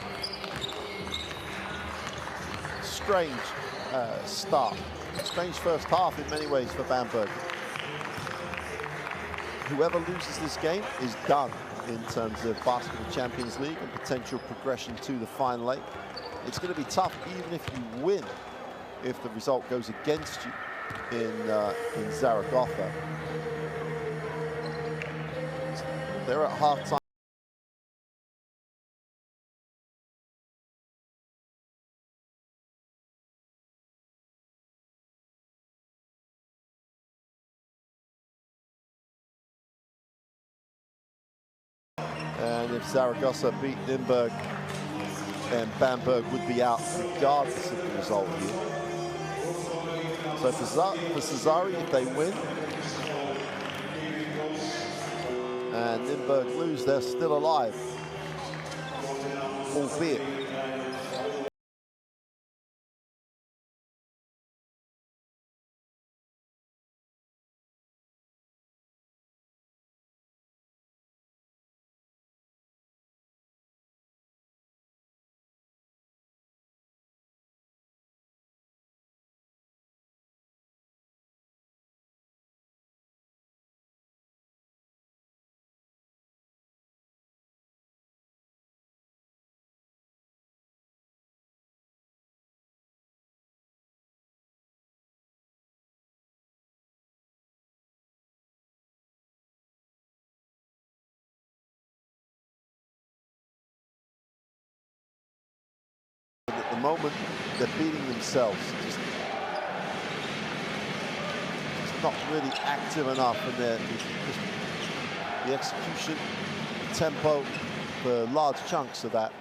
Strange start. Strange first half in many ways for Bamberg. Whoever loses this game is done in terms of Basketball Champions League and potential progression to the Final 8. It's going to be tough even if you win, if the result goes against you in Zaragoza. They're at half-time. And if Zaragoza beat Nürnberg, then Bamberg would be out regardless of the result here. So for Cesari, if they win and Nürnberg lose, they're still alive, albeit. At the moment, they're beating themselves. Just not really active enough, and the execution, the tempo, the large chunks of that.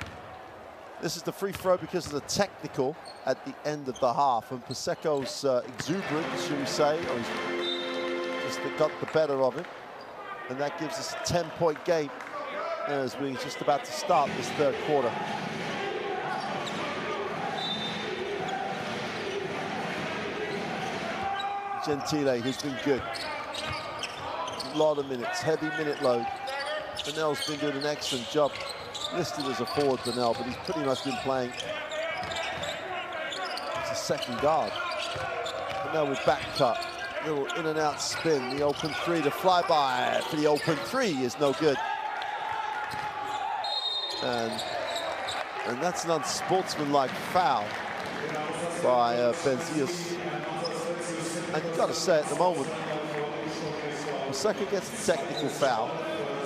This is the free throw because of the technical at the end of the half, and Paseco's exuberance, should we say, or he's just got the better of it, and that gives us a 10-point game as we're just about to start this third quarter. Gentile, who's been good. A lot of minutes, heavy minute load. Benel's been doing an excellent job. Listed as a forward, Benel, but he's pretty much been playing as a second guard. Benel with back cut, little in and out spin. The open three, the flyby for the open three is no good. And that's an unsportsmanlike foul by Benzias. And you've got to say at the moment, Paseka gets the technical foul,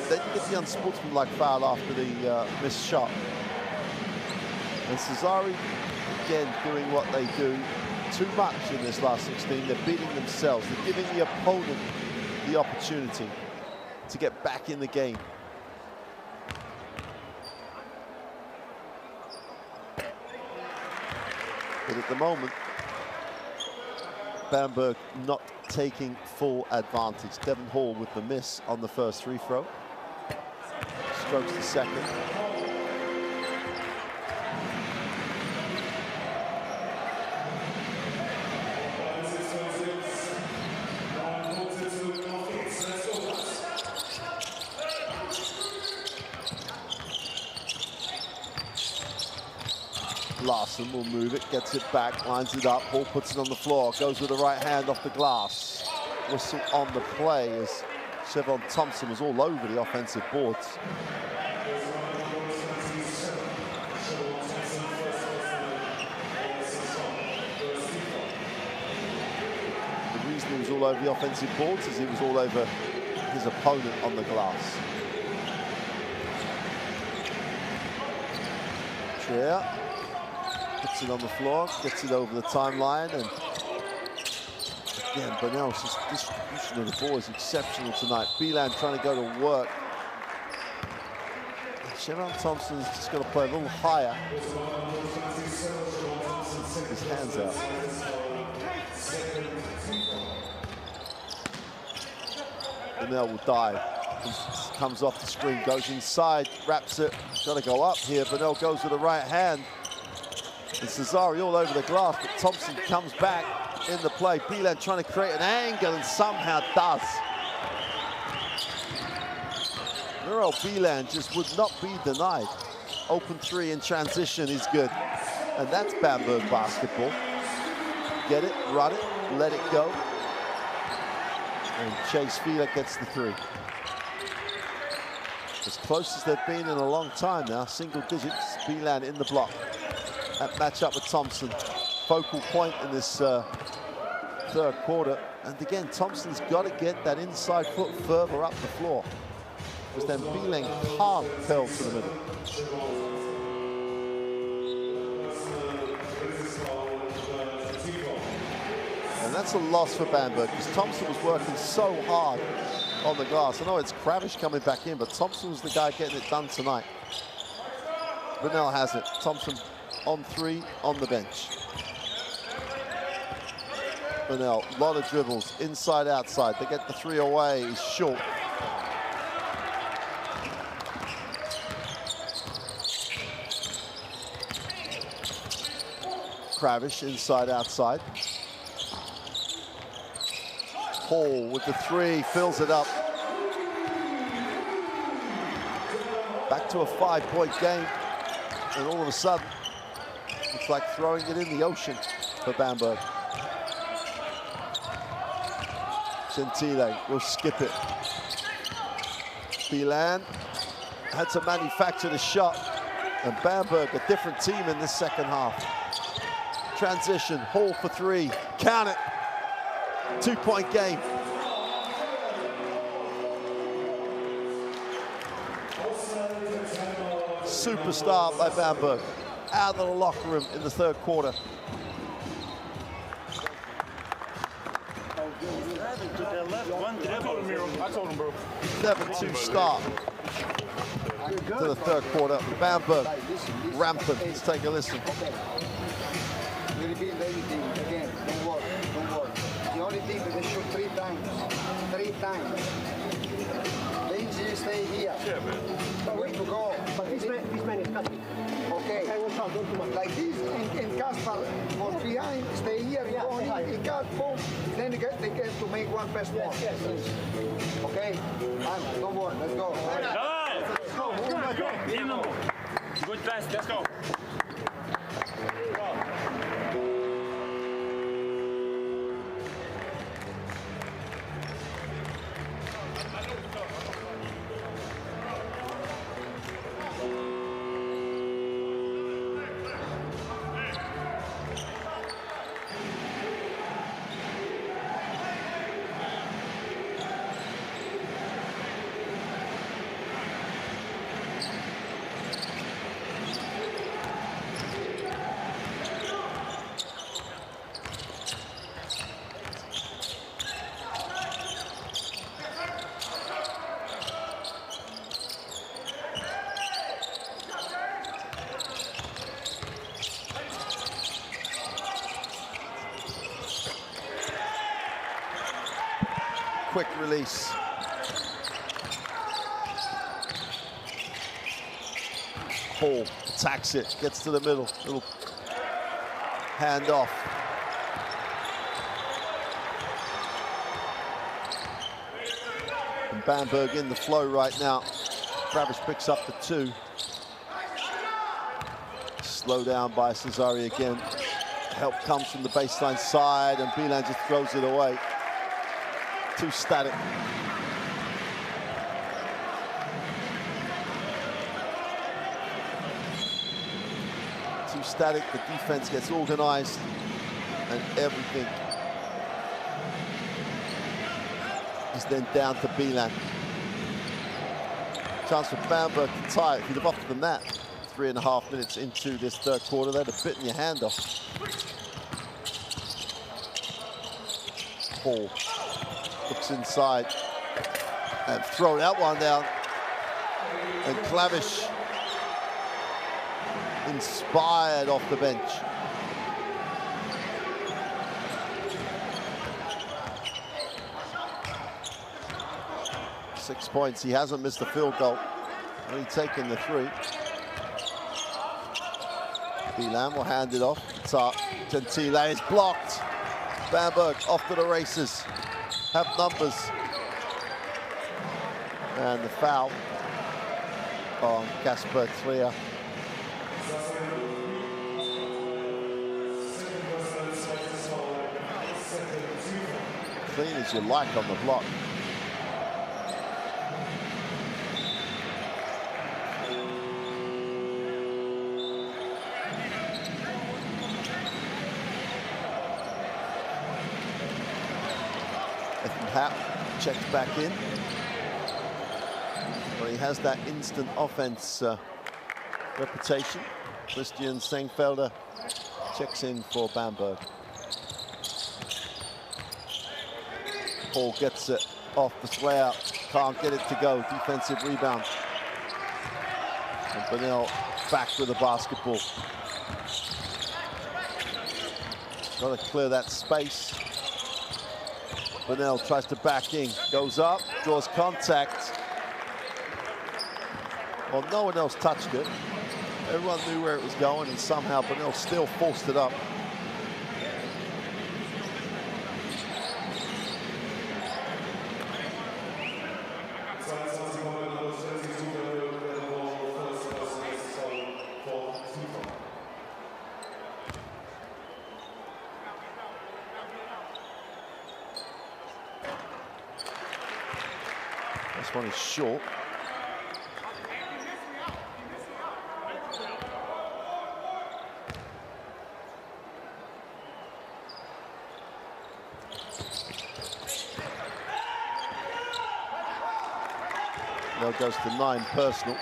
then you get the unsportsmanlike foul after the missed shot. And Cesari, again, doing what they do too much in this last 16. They're beating themselves. They're giving the opponent the opportunity to get back in the game. But at the moment, Bamberg not taking full advantage. Devon Hall with the miss on the first free throw. Strokes the second. Larson will move it, gets it back, lines it up, Hall puts it on the floor, goes with the right hand off the glass. Whistle on the play as Chevron Thompson was all over the offensive boards. The reason he was all over the offensive boards is he was all over his opponent on the glass. Trier puts it on the floor, gets it over the timeline, and again, Benel's distribution of the ball is exceptional tonight. Beeland trying to go to work. Chevron Thompson's just got to play a little higher. His hands out. Benel will dive. Comes off the screen, goes inside, wraps it. Got to go up here. Benel goes with the right hand. And Cesari all over the glass, but Thompson comes back, in the play. Beelan trying to create an angle and somehow does. Miro Beelan just would not be denied. Open three in transition is good. And that's Bamberg basketball. Get it, run it, let it go. And Chase Fila gets the three. As close as they've been in a long time now, single digits. Beelan in the block. That matchup with Thompson. Focal point in this third quarter. And again, Thompson's got to get that inside foot further up the floor, because then Beelan can't curl to the middle. And that's a loss for Bamberg, because Thompson was working so hard on the glass. I know it's Kravish coming back in, but Thompson was the guy getting it done tonight. Bunnell has it. Thompson on three, on the bench. Bunnell, a lot of dribbles, inside, outside. They get the three away, he's short. Kravish, inside, outside. Hall with the three, fills it up. Back to a 5-point game. And all of a sudden, it's like throwing it in the ocean for Bamberg. Gentile will skip it. Beelan had to manufacture the shot. And Bamberg, a different team in this second half. Transition, Hall for three, count it. 2-point game. Superstar by Bamberg, out of the locker room in the third quarter. To the left, one dribble. I told him, bro. 7-2 start to the third quarter. Bamberg rampant. Let's take a listen. We repeat everything again. Don't worry, don't worry. The only thing that they shoot 3 times. 3 times. They just stay here. Yeah, man. Way to go. But this man is cutting. Okay. I will count, don't too much. Like this, in Kaspar was behind, stay here, Yeah, go yeah. in, cut, boom. Then they get to make one pass more. Yes. Okay? Don't worry, let's go. Good pass, let's go. Quick release. Hall attacks it, gets to the middle. Little hand off. And Bamberg in the flow right now. Kravish picks up the 2. Slow down by Cesare again. Help comes from the baseline side, and Beelan just throws it away. Too static. Too static, the defense gets organized, and everything is then down to Beelan. Chance for Bamberg to tie it. If you'd have offered them that 3.5 minutes into this third quarter, they'd have bitten your hand off. Hall looks inside and throw that one down. And Klavish inspired off the bench. Six points. He hasn't missed a field goal. Only taken the 3. Beelan will hand it off. Gentile is blocked. Bamberg off to the races. Have numbers. And the foul on Kasper Trier. Clean as you like on the block. Ethan Happ checks back in. But he has that instant offense reputation. Christian Sengfelder checks in for Bamberg. Paul gets it off the sway out, can't get it to go. Defensive rebound. And Bonnell back with the basketball. Got to clear that space. Bonnell tries to back in, goes up, draws contact. Well, no one else touched it. Everyone knew where it was going, and somehow Bonnell still forced it up. This one is short. Now goes to 9 personal.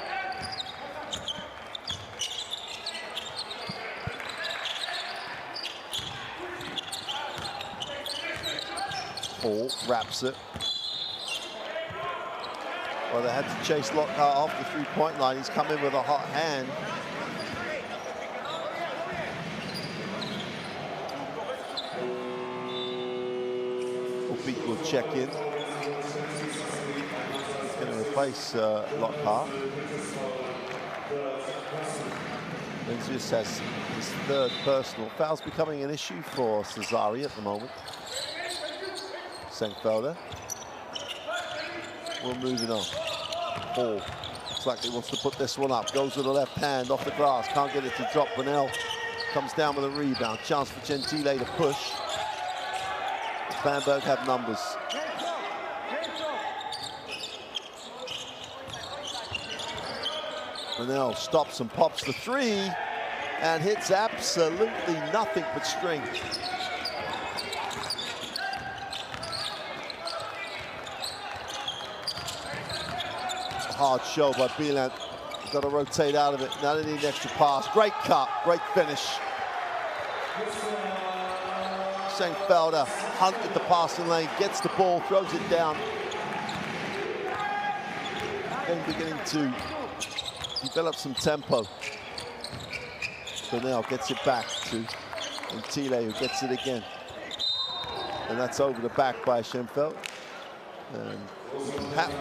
Paul wraps it. Well, they had to chase Lockhart off the three-point line. He's come in with a hot hand. Beat will check in. He's going to replace Lockhart. Benzius has his 3rd personal. Foul's becoming an issue for Cesari at the moment. Sengfelder. We're moving on. Paul looks like he wants to put this one up. Goes with the left hand off the glass. Can't get it to drop. Bonnell comes down with a rebound. Chance for Gentile to push. Bamberg have numbers. Bonnell stops and pops the 3 and hits absolutely nothing but string. Hard show by Bieland. Got to rotate out of it. Now they need an extra pass. Great cut, great finish. Sengfelder hunted the passing lane, gets the ball, throws it down. Then beginning to develop some tempo. Bonnell gets it back to Gentile, who gets it again. And that's over the back by Schoenfeld. And Happ.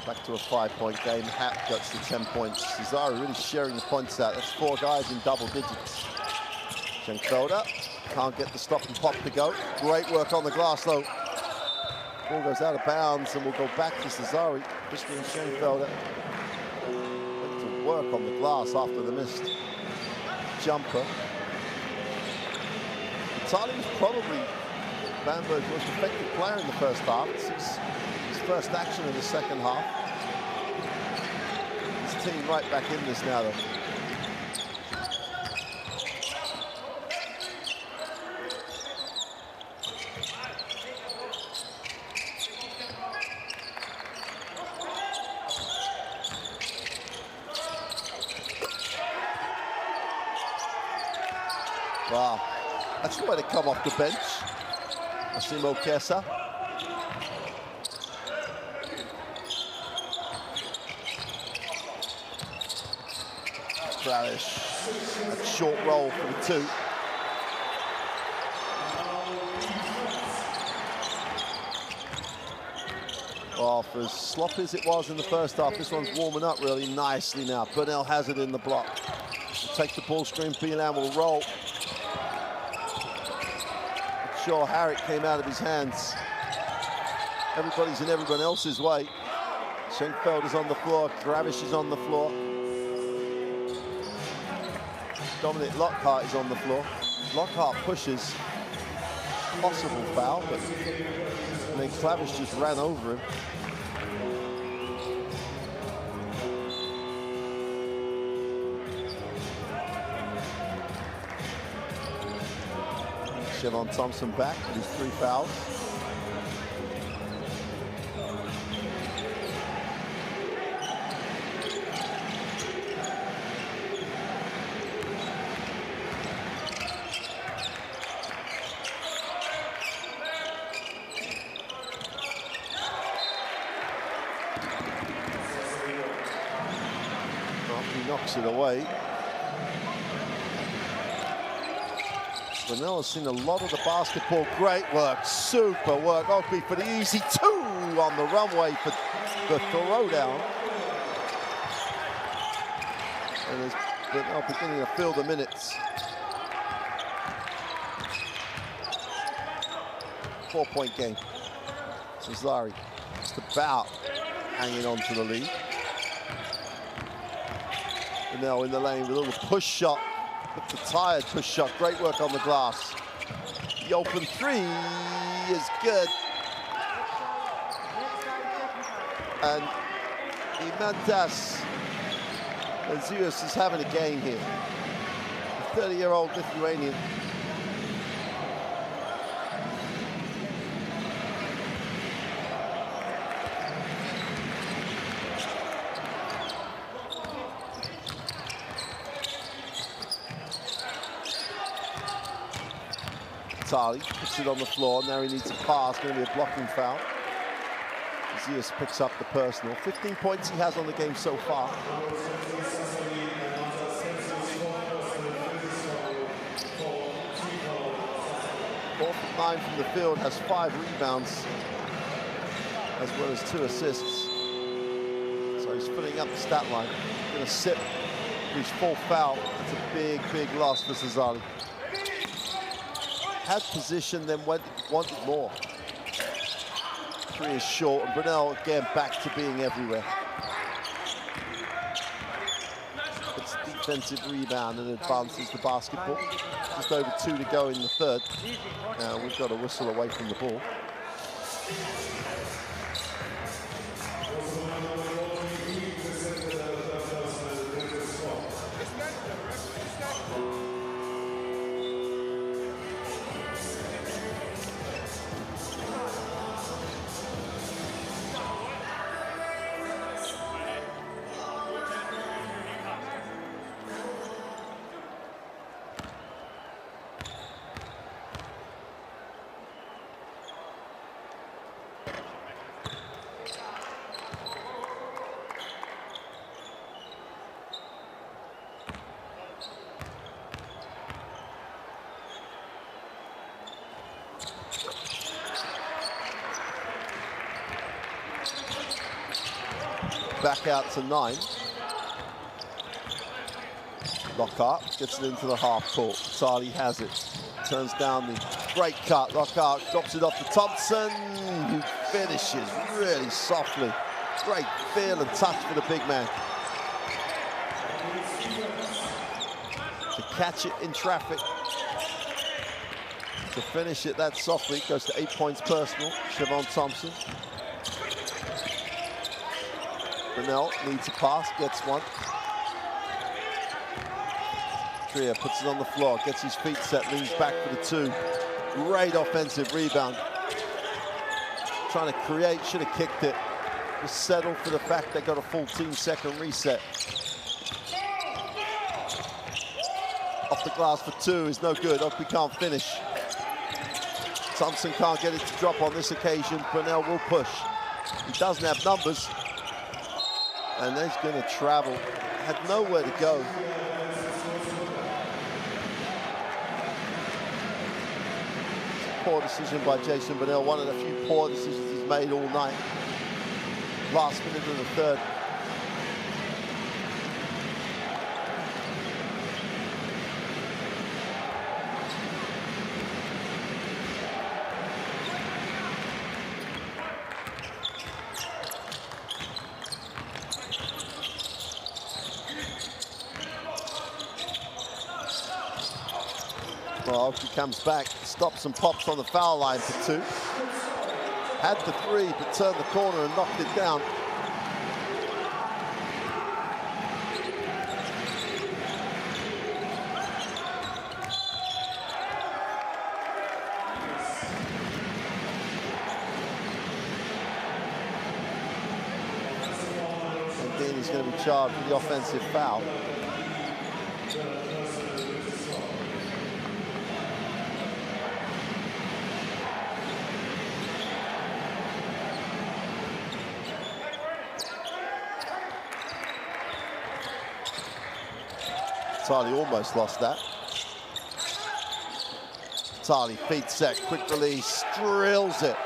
Back to a 5-point game. Happ gets to 10 points. Cesari really sharing the points out. That's 4 guys in double digits. Schoenfelder can't get the stop and pop to go. Great work on the glass though. Ball goes out of bounds and will go back to Cesari. Christian Schoenfelder went to work on the glass after the missed jumper. Vitali was probably Bamberg's most effective player in the first half. This is his first action in the second half. His team right back in this now though. Wow, that's the way to come off the bench. Massimo Chiesa. Travis, a short roll for the two. Oh, for as sloppy as it was in the first half, this one's warming up really nicely now. Bernal has it in the block. Take the ball screen, Bilan will roll. Sure, Harrick came out of his hands. Everybody's in everyone else's way. Schenkfeld is on the floor, Gravish is on the floor. Dominic Lockhart is on the floor. Lockhart pushes. Possible foul, but and then Klavish just ran over him. Siobhan Thompson back with his 3 fouls. He knocks it away. Vanilla has seen a lot of the basketball. Great work, super work. Ogby for the easy 2 on the runway for the throwdown. And there's Vanilla beginning to fill the minutes. 4-point game. Cesari just about hanging on to the lead. And now in the lane with a little push shot. The tired push shot, great work on the glass. The open 3 is good. And Imantas Zeus is having a game here. The 30-year-old Lithuanian. Tali puts it on the floor. Now he needs a pass, going to be a blocking foul. Zeus picks up the personal. 15 points he has on the game so far. Four from 9 from the field, has 5 rebounds, as well as 2 assists. So he's filling up the stat line. Going to sit his 4th foul. It's a big, big loss for Cesari. Had position, then wanted more. 3 is short, and Brunel again back to being everywhere. It's a defensive rebound and advances the basketball. Just over 2 to go in the 3rd. We've got a whistle away from the ball. Back out to 9. Lockhart gets it into the half court. Tali has it. Turns down the great cut. Lockhart drops it off to Thompson, who finishes really softly. Great feel and touch for the big man. To catch it in traffic. To finish it that softly. Goes to 8 points personal. Siobhan Thompson. Brunel needs a pass, gets one. Trier puts it on the floor, gets his feet set, leans back for the 2. Great offensive rebound. Trying to create, should have kicked it. Just settled for the fact they got a full 2-second reset. Off the glass for two is no good. Ogby can't finish. Thompson can't get it to drop on this occasion. Brunel will push. He doesn't have numbers. And he's going to travel. Had nowhere to go. Poor decision by Jason Brunel. One of the few poor decisions he's made all night. Last minute of the third. Well, Ogby comes back, stops and pops on the foul line for two. Had the three, but turned the corner and knocked it down. And then he's going to be charged with the offensive foul. Tali almost lost that. Tali feet set, quick release, drills it.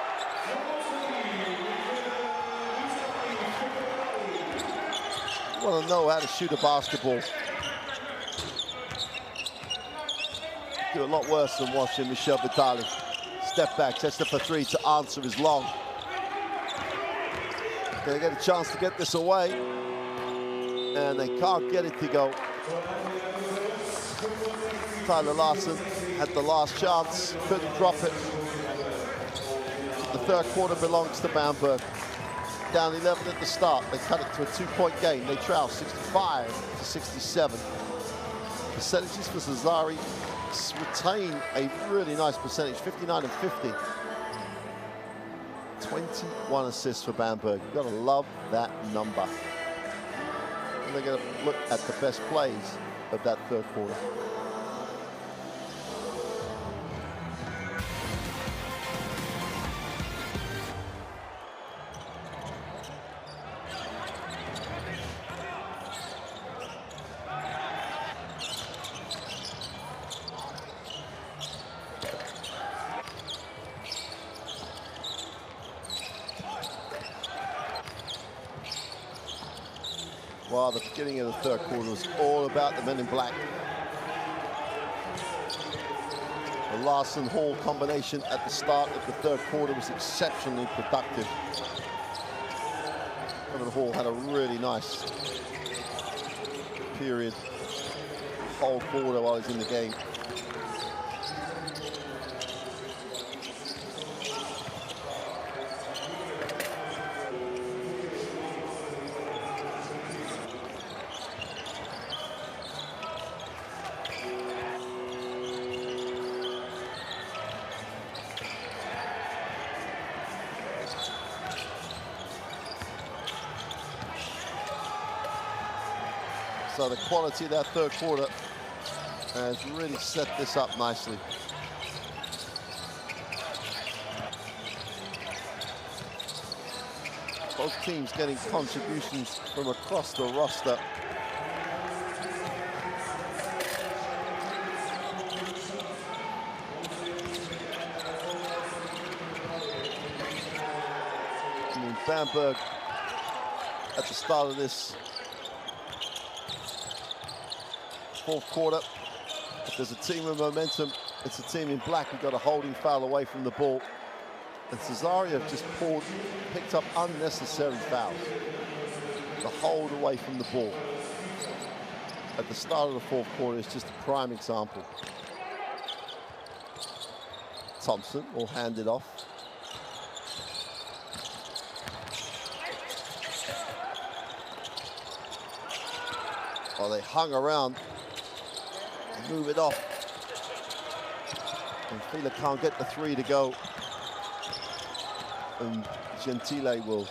You want to know how to shoot a basketball. Do a lot worse than watching Michel Vitali. Step back, tested for three to answer is long. Gonna get a chance to get this away. And they can't get it to go. Tyler Larson had the last chance, couldn't drop it. The third quarter belongs to Bamberg. Down 11 at the start, they cut it to a 2-point game. They trail 65-67. Percentages for Cesari retain a really nice percentage, 59 and 50. 21 assists for Bamberg. You've got to love that number. And they're going to look at the best plays of that third quarter. Well, the beginning of the third quarter was all about the men in black. The Larson-Hall combination at the start of the third quarter was exceptionally productive. Evan Hall had a really nice period, whole quarter while he's in the game. So the quality of that third quarter has really set this up nicely. Both teams getting contributions from across the roster. I mean, Bamberg at the start of this fourth quarter, if there's a team with momentum, it's a team in black who got a holding foul away from the ball. And Cesario just picked up unnecessary fouls. The hold away from the ball at the start of the fourth quarter is just a prime example. Thompson will hand it off. Oh, they hung around. Move it off. And Fila can't get the three to go. And Gentile will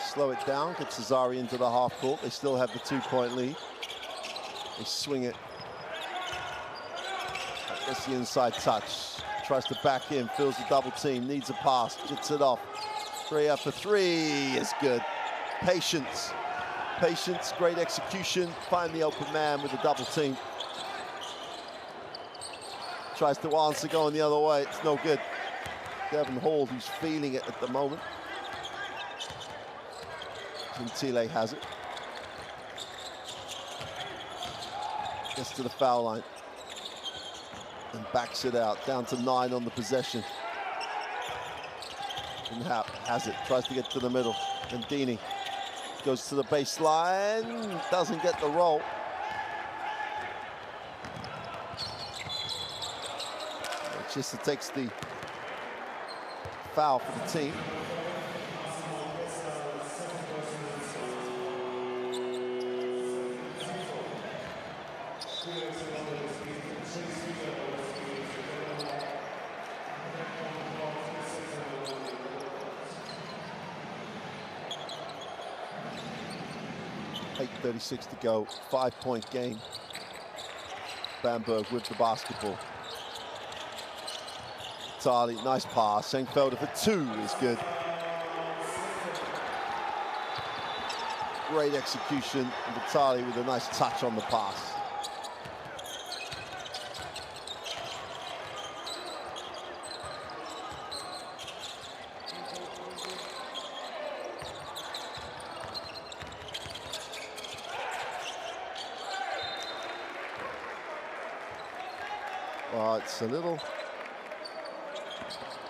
slow it down, get Cesari into the half court. They still have the 2-point lead. They swing it. That's the inside touch. Tries to back in, feels the double team, needs a pass, gets it off. 3 after 3 is good. Patience. Patience, great execution. Find the open man with the double team. Tries to answer going the other way, it's no good. Devin Hall, who's feeling it at the moment. Gentile has it. Gets to the foul line. And backs it out, down to 9 on the possession. And has it, tries to get to the middle. And Dini goes to the baseline, doesn't get the roll. Manchester takes the foul for the team. .36 to go, 5-point game. Bamberg with the basketball. Vitali, nice pass. Schenkfelder for 2 is good. Great execution. Vitali with a nice touch on the pass. It's a little...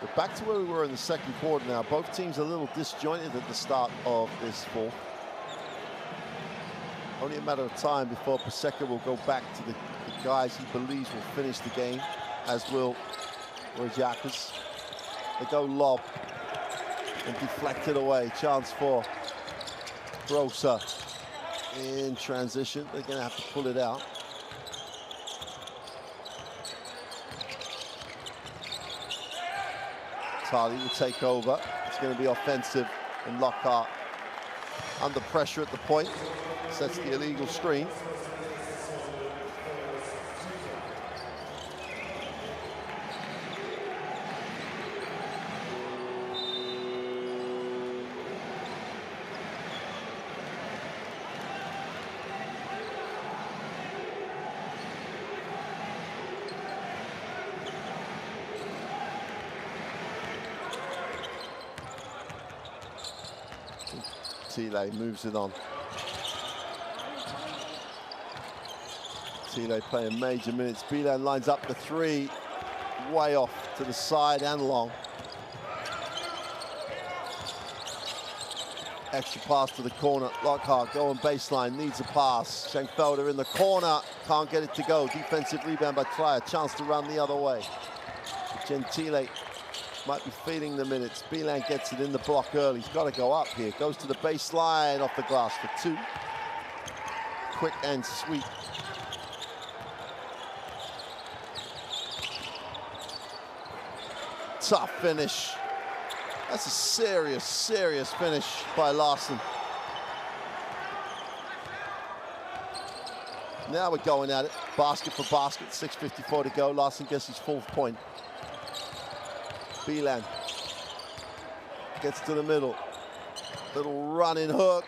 We're back to where we were in the second quarter now. Both teams a little disjointed at the start of this fourth. Only a matter of time before Paseka will go back to the guys he believes will finish the game, as will Rojakas. They go lob and deflect it away. Chance for Grossa in transition. They're going to have to pull it out. Vitali will take over. It's going to be offensive, and Lockhart under pressure at the point. Sets the illegal screen. Tile moves it on. Tile playing major minutes. Bilan lines up the 3, way off to the side and long. Extra pass to the corner. Lockhart going baseline, needs a pass. Schenkfelder in the corner, can't get it to go. Defensive rebound by Trier, chance to run the other way. Gentile might be feeding the minutes. Bilan gets it in the block early. He's got to go up here. Goes to the baseline, off the glass for 2. Quick and sweet. Tough finish. That's a serious, serious finish by Larson. Now we're going at it. Basket for basket, 6:54 to go. Larson gets his 4th point. Bilan gets to the middle. Little running hook.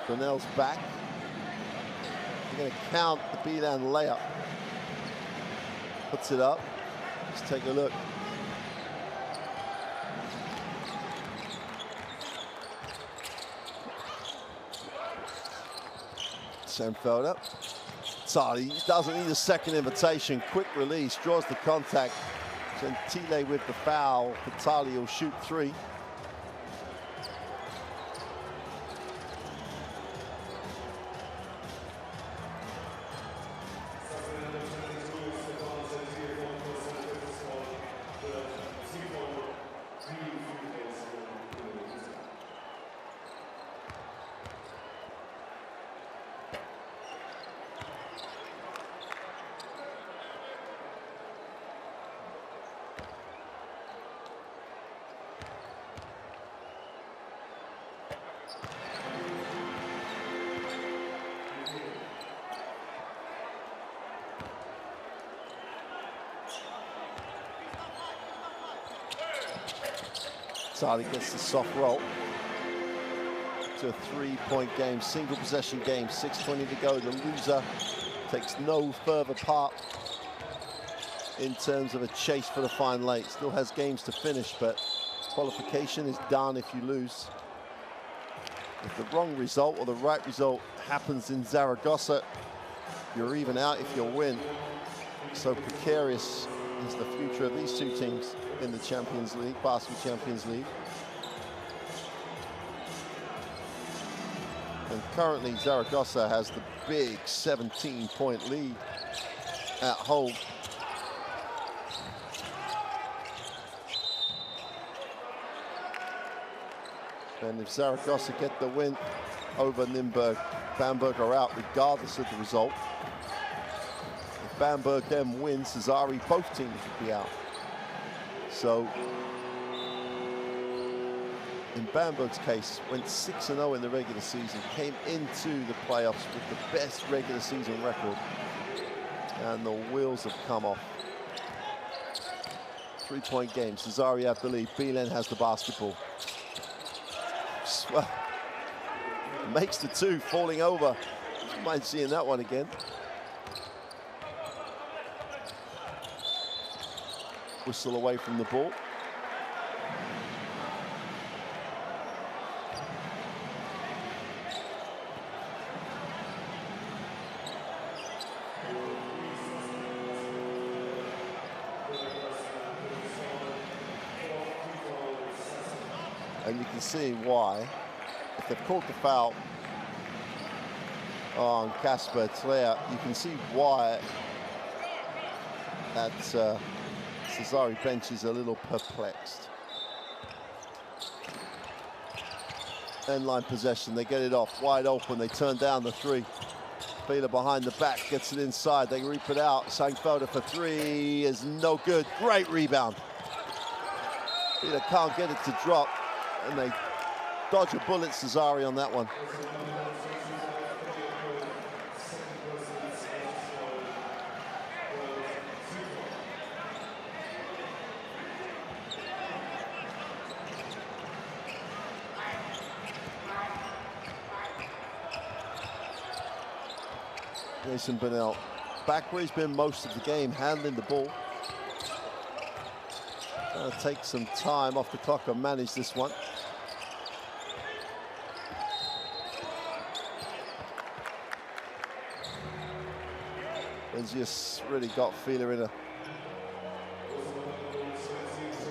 Brunel's back. They're going to count the Bilan layup. Puts it up. Let's take a look. Schenkfelder. Vitali doesn't need a second invitation. Quick release, draws the contact. Gentile with the foul. Vitali will shoot 3. Sadi gets the soft roll. To a 3-point game, single possession game, 6:20 to go. The loser takes no further part in terms of a chase for the final 8. Still has games to finish, but qualification is done if you lose. If the wrong result or the right result happens in Zaragoza, you're even out if you win. So precarious is the future of these two teams in the Champions League, Basketball Champions League. And currently Zaragoza has the big 17-point lead at home. And if Zaragoza get the win over Nymburk, Bamberg are out regardless of the result. If Bamberg then wins, Cesari, both teams would be out. So in Bamberg's case, went 6-0 in the regular season, came into the playoffs with the best regular season record, and the wheels have come off. 3-point game, Cesari have the lead, Belen has the basketball. Well, makes the 2, falling over. You might seeing that one again. Whistle away from the ball. And you can see why, if they've caught the foul on Kasper Tlair, you can see why that Cesari bench is a little perplexed. End line possession, they get it off, wide open, they turn down the 3. Fehler behind the back, gets it inside, they reap it out. Sangfelder for 3 is no good, great rebound. Fehler can't get it to drop, and they dodge a bullet, Cesari, on that one. Jason Burnell, back where he's been most of the game, handling the ball. Gonna take some time off the clock and manage this one. He's just really got Fehler in a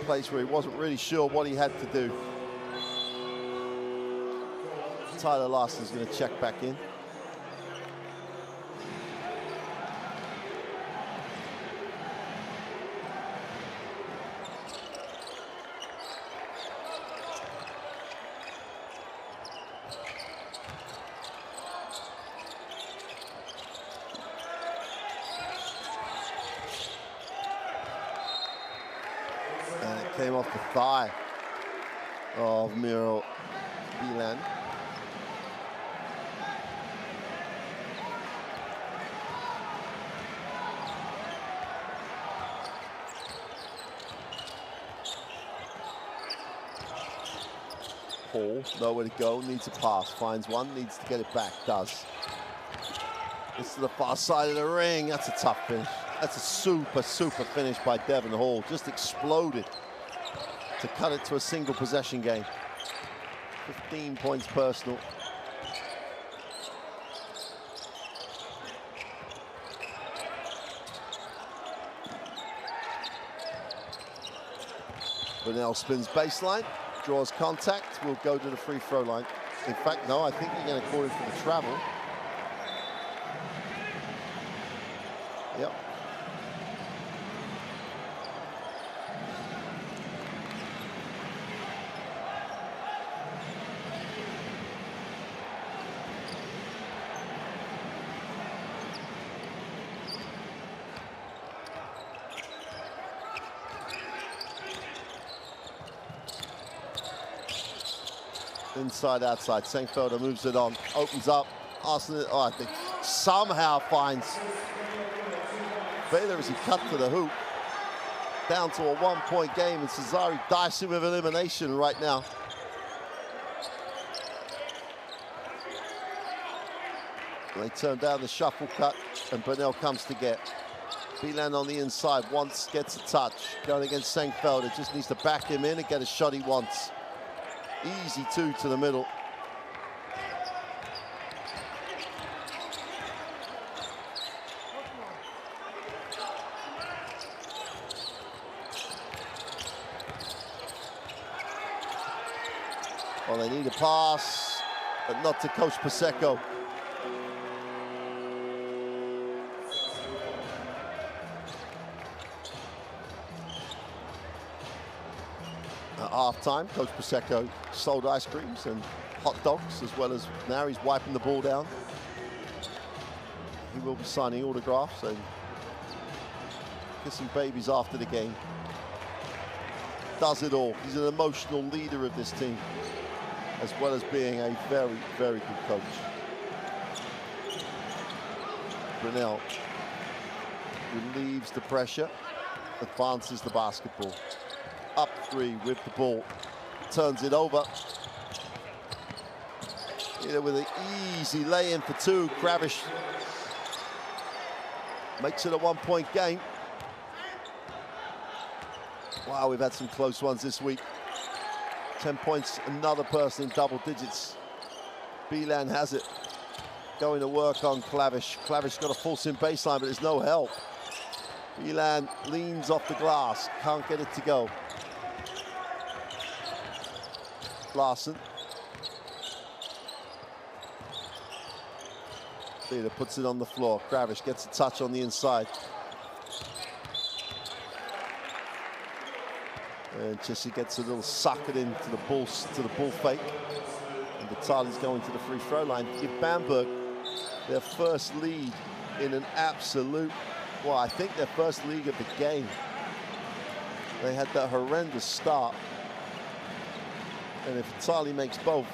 place where he wasn't really sure what he had to do. Tyler Larson's going to check back in. Came off the thigh of Miro Belen. Paul, nowhere to go, needs a pass, finds one, needs to get it back, does. It's to the far side of the ring, that's a tough finish. That's a super, super finish by Devon Hall, just exploded to cut it to a single possession game. 15 points personal. Burnell spins baseline, draws contact, will go to the free throw line. In fact, no, I think you're going to call him for the travel. Yep. Inside, outside. Sangfelder moves it on, opens up. Arsenal, oh, I think somehow finds Fehler as he cut to the hoop. down to a 1-point game, and Cesare dicing with elimination right now. They turn down the shuffle cut, and Burnell comes to get. Wieland on the inside, once gets a touch. Going against Senkfelder, just needs to back him in and get a shot he wants. Easy two to the middle. Well, they need a pass, but not to Coach Pasecco. At half-time, Coach Pasecco sold ice creams and hot dogs, as well as now he's wiping the ball down. He will be signing autographs and kissing babies after the game. Does it all. He's an emotional leader of this team, as well as being a very, very good coach. Brunel relieves the pressure, advances the basketball. Up three with the ball, turns it over. Either with an easy lay-in for two. Kravish makes it a 1-point game. Wow, we've had some close ones this week. 10 points, another person in double digits. Wieland has it. Going to work on Klavish. Klavish got a force in baseline, but there's no help. Wieland leans off the glass, can't get it to go. Larson. Leader puts it on the floor. Kravish gets a touch on the inside. And Chissy gets a little suckered into the ball fake. And Vitali's going to the free throw line. Give Bamberg their first lead in an absolute, well, I think their first league of the game. They had that horrendous start. And if Vitali makes both,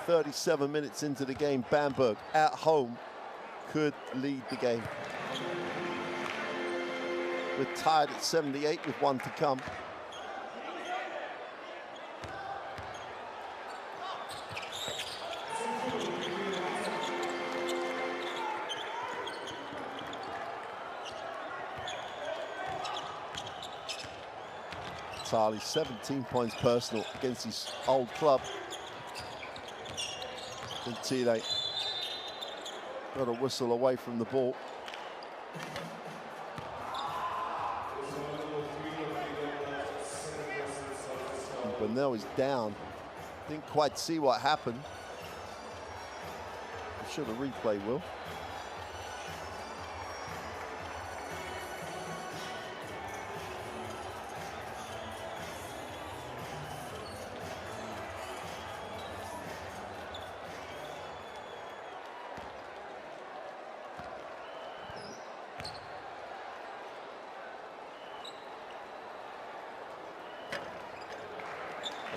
37 minutes into the game, Bamberg at home could lead the game. We're tied at 78 with one to come. Vitali, 17 points personal against his old club. Gentile got a whistle away from the ball. But now he's down. Didn't quite see what happened. I'm sure the replay will.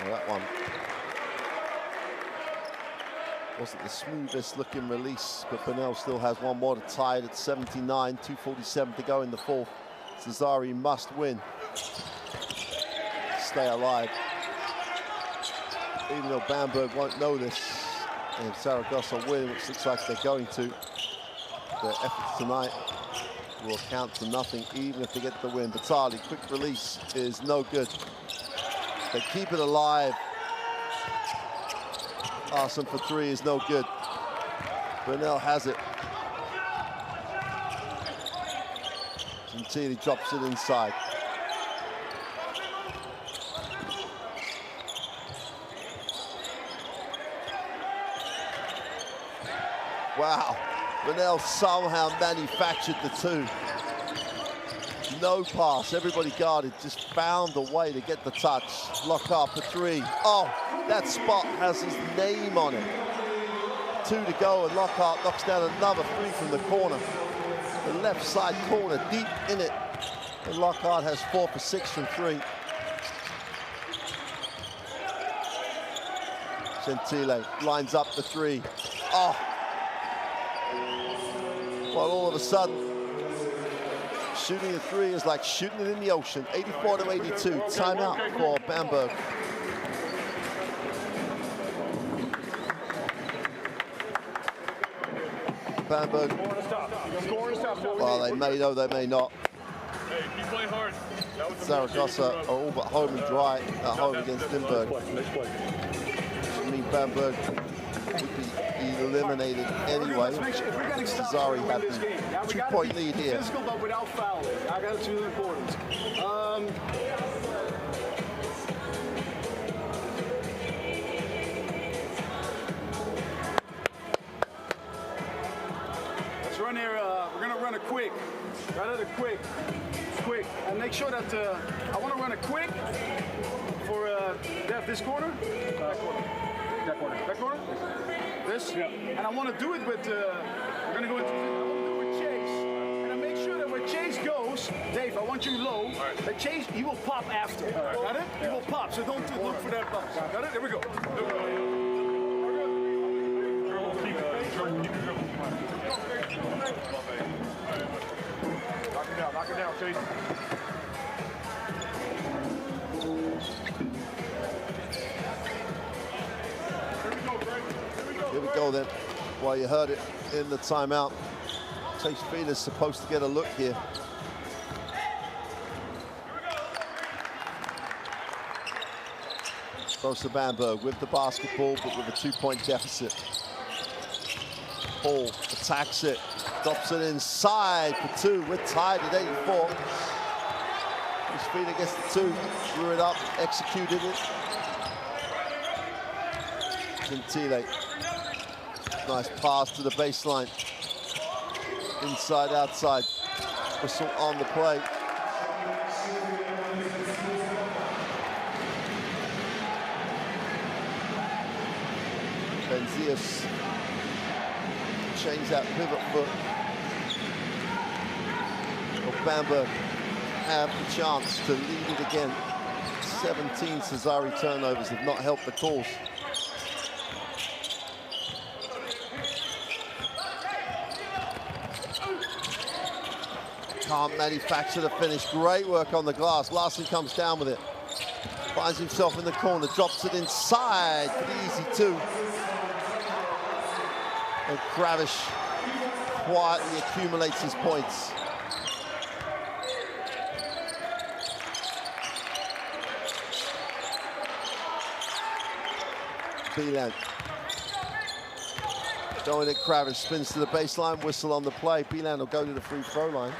That one wasn't the smoothest looking release, but Burnell still has one more to tie it at 79, 2:47 to go in the fourth. Cesare must win. Stay alive. Even though Bamberg won't know this, and if Saragossa win, which looks like they're going to, their efforts tonight will count for nothing, even if they get the win. Vitali, quick release is no good. They keep it alive. Larson for three is no good. Burnell has it. Gentile drops it inside. Wow, Burnell somehow manufactured the two. No pass, everybody guarded, just found a way to get the touch. Lockhart for three. Oh, that spot has his name on it. 2 to go, and Lockhart knocks down another three from the corner. The left side corner, deep in it. And Lockhart has 4 for 6 from three. Gentile lines up the three. Oh. Well, all of a sudden, Shooting a three is like shooting it in the ocean. 84-82. Timeout for Bamberg. Bamberg. Well, they may know, they may not. Hey, keep playing hard. Zaragoza are all but home and dry at home against Limburg. I mean, Bamberg would be eliminated anyway. Cesari had the 2-point lead here. Physical, but without fouling. I got it really important. Let's run here. We're gonna run a quick. Run it a quick, and make sure that I want to run a quick for this corner. That corner. That corner. This. Yeah. And I want to do it with. We're gonna go into. I want to do it with Chase, and I make sure that when Chase goes, Dave, I want you low. Right. That Chase, he will pop after. Right. Got it? He will pop. So don't look for that bounce. Got it? There we go. Knock it down, Chase. Here we go then. Well, you heard it in the timeout. Chase Field's supposed to get a look here. Goes to Bamberg with the basketball, but with a 2-point deficit. Hall attacks it, drops it inside for 2. We're tied at 84. Chase Field gets the 2, drew it up, executed it. Gentile. Nice pass to the baseline. Inside, outside. Whistle on the play. Benzias change that pivot foot. Well, Bamberg have the chance to lead it again. 17 Cesari turnovers have not helped the cause. Can't manufacture the finish. Great work on the glass. Larson comes down with it. Finds himself in the corner, drops it inside for the easy 2. And Kravish quietly accumulates his points. Beeland. Going at Kravish, spins to the baseline, whistle on the play. Beeland will go to the free throw line.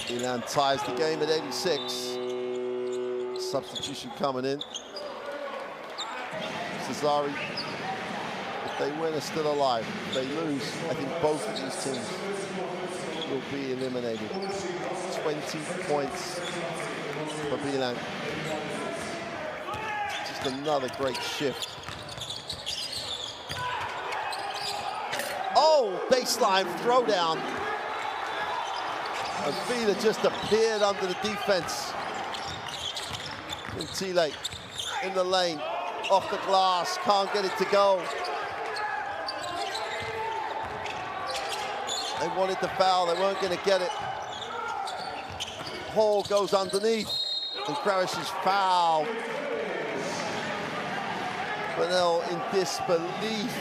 Beeland ties the game at 86. Substitution coming in. Cesari, if they win, are still alive. If they lose, I think both of these teams will be eliminated. 20 points for Beeland. Just another great shift. Oh, baseline throwdown. And Fila just appeared under the defense. Gentile in the lane, off the glass, can't get it to go. They wanted the foul, they weren't going to get it. Hall goes underneath, and Kravish is fouled. Burnell in disbelief.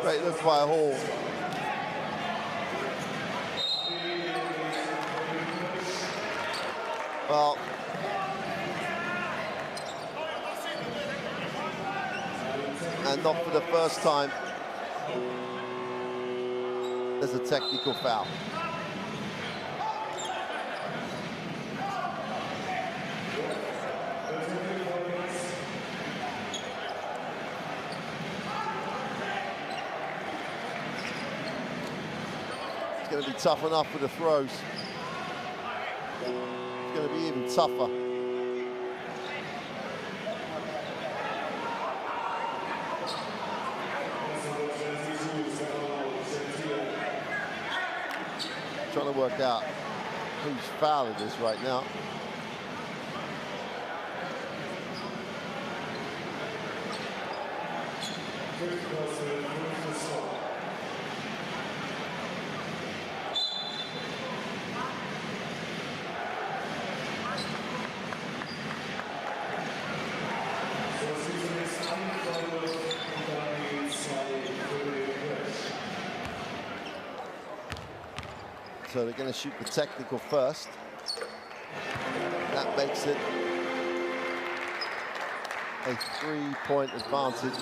Great look by Hall. Well, and not for the first time, there's a technical foul. going to be tough enough with the throws. It's going to be even tougher. Trying to work out whose foul it is right now. So they're going to shoot the technical first. That makes it a 3-point advantage.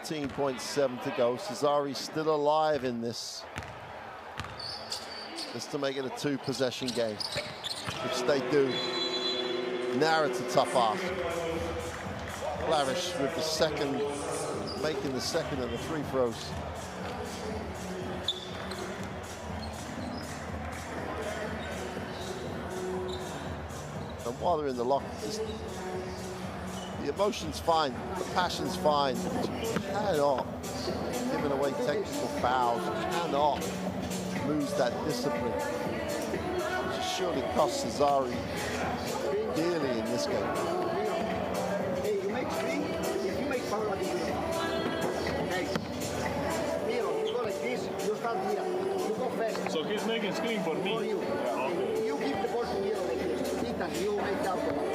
.7 to go. Cesare still alive in this. Just to make it a 2-possession game, which they do. Now it's a tough ask. Clarish with the second, making the second of the free throws. And while they're in the lock, the emotion's fine, the passion's fine. You cannot, giving away technical fouls, you cannot lose that discipline. Which surely cost Cesare dearly in this game. Hey, you make three, if you make foul like this, okay? Miro, you go like this, you start here, you go fast. So he's making screen for me. For you. Okay. You give the ball to Miro like this. Ethan, you make out the ball.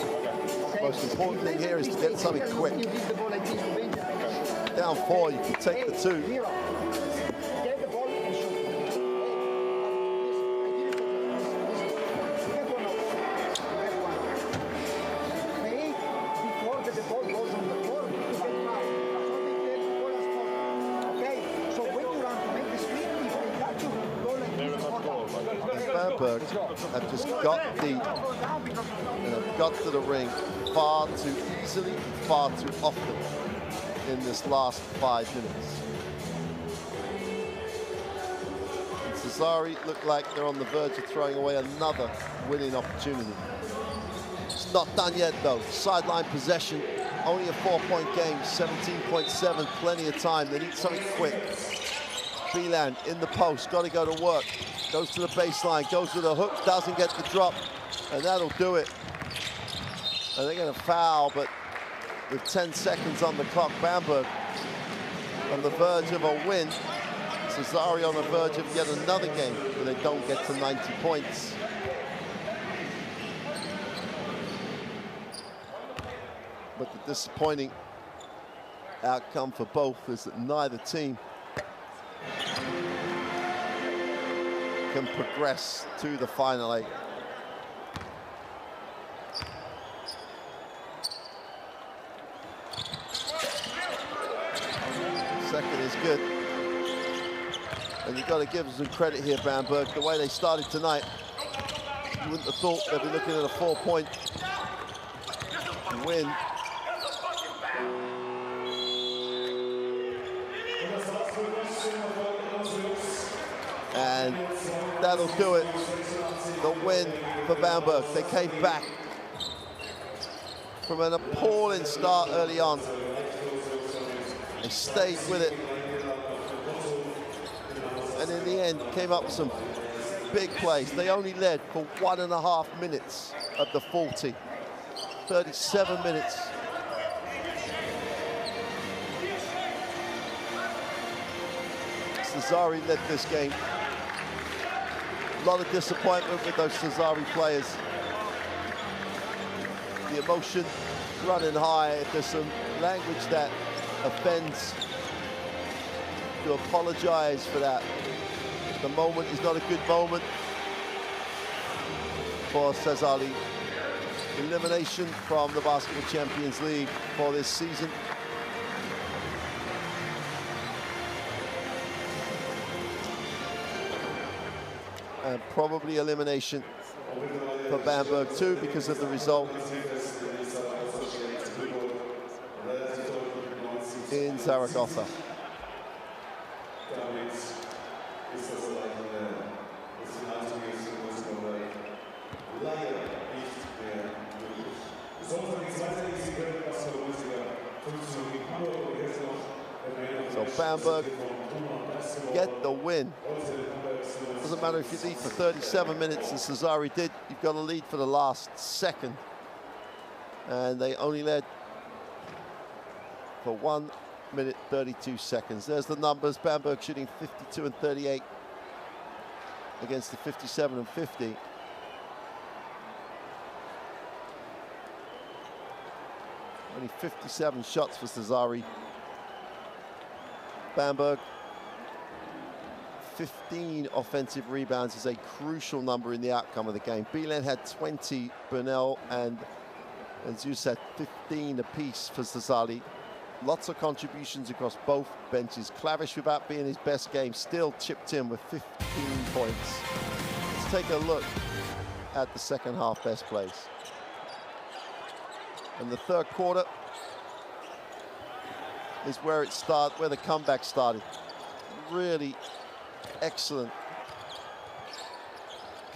The most important thing here is to get something quick. You give the ball like this to Benja. Down 4, you can take the 2. Miro, get the ball and shoot. Hey, before the ball goes on the floor, you get foul. Okay, so when you run to make the screen, if they touch you, go like this. Bamberg have just got deep and have got to the ring far too easily, far too often in this last 5 minutes. And Cesare look like they're on the verge of throwing away another winning opportunity. It's not done yet though. Sideline possession, only a 4-point game, 17.7, plenty of time. They need something quick. Beeland in the post, got to go to work. Goes to the baseline, goes to the hook, doesn't get the drop, and that'll do it. And they're going to foul, but with 10 seconds on the clock, Bamberg on the verge of a win. Cesare on the verge of yet another game where they don't get to 90 points. But the disappointing outcome for both is that neither team can progress to the final 8. Second is good. And you've got to give them some credit here, Bamberg. The way they started tonight, you wouldn't have thought they'd be looking at a 4-point win. And that'll do it. The win for Bamberg. They came back from an appalling start early on. They stayed with it. And in the end, came up with some big plays. They only led for 1.5 minutes of the 40. 37 minutes. Cesare led this game. A lot of disappointment with those Cesare players. The emotion running high. If there's some language that offends, to apologize for that. The moment is not a good moment for Cesare. elimination from the Basketball Champions League for this season. And probably elimination for Bamberg too because of the result in Zaragoza. So Bamberg get the win. Doesn't matter if you lead for 37 minutes, as Cesari did, you've got to lead for the last second. And they only led for 1 minute 32 seconds. There's the numbers. Bamberg shooting 52 and 38 against the 57 and 50. Only 57 shots for Cesari. Bamberg, 15 offensive rebounds is a crucial number in the outcome of the game. Bielan had 20, Bernal and Zeus had 15 apiece for Cesari. Lots of contributions across both benches. Klavish, without being his best game, still chipped in with 15 points. Let's take a look at the second half best plays. And the third quarter is where the comeback started. Really excellent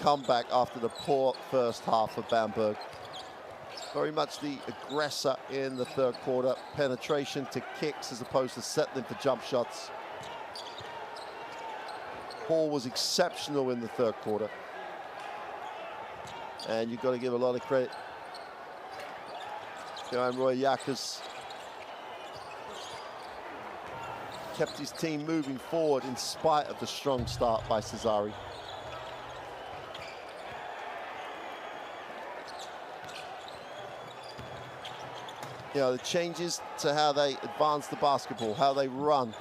comeback after the poor first half of Bamberg. Very much the aggressor in the third quarter. Penetration to kicks as opposed to settling for jump shots. Hall was exceptional in the third quarter. And you've got to give a lot of credit to Roy Jackers. Kept his team moving forward in spite of the strong start by Cesari. You know, the changes to how they advance the basketball, how they run,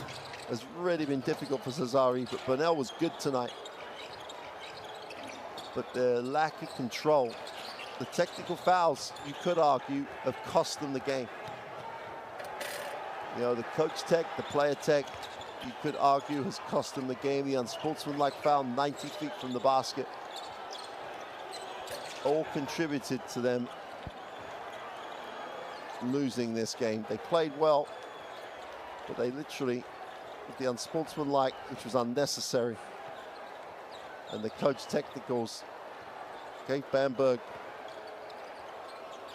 has really been difficult for Cesari, but Bernal was good tonight. But the lack of control, the technical fouls, you could argue, have cost them the game. You know, the coach tech, the player tech, you could argue has cost them the game. The unsportsmanlike foul 90 feet from the basket all contributed to them losing this game. They played well, but they literally, with the unsportsmanlike, which was unnecessary, and the coach technicals gave Bamberg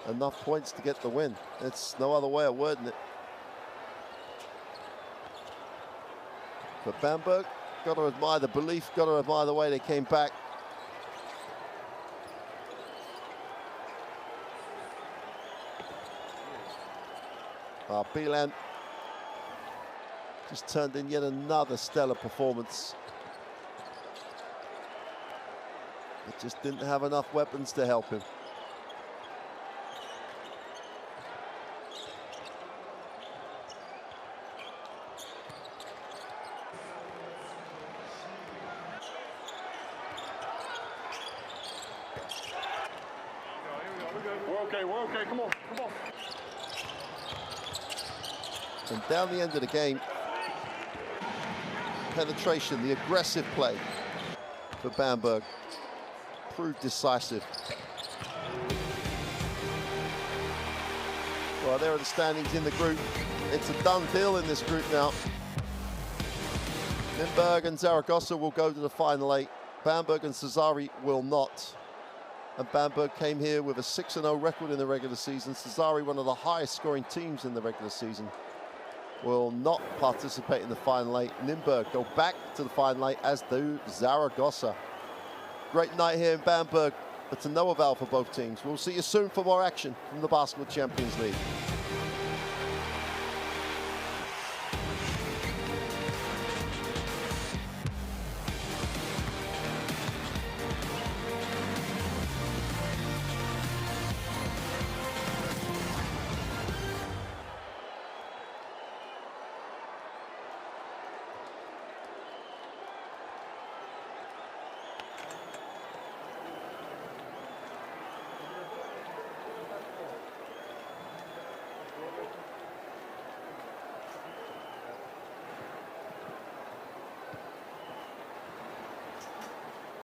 enough points to get the win. It's no other way of wording it. But Bamberg, got to admire the belief, got to admire the way they came back. Bielan just turned in yet another stellar performance. It just didn't have enough weapons to help him. We're okay, come on. And down the end of the game, penetration, the aggressive play for Bamberg proved decisive. Well, there are the standings in the group. It's a done deal in this group now. Nürnberg and Zaragoza will go to the final 8. Bamberg and Cesari will not. And Bamberg came here with a 6-0 record in the regular season. Cesari, one of the highest scoring teams in the regular season, will not participate in the final 8. Nürnberg go back to the final 8, as do Zaragoza. Great night here in Bamberg, but to no avail for both teams. We'll see you soon for more action from the Basketball Champions League.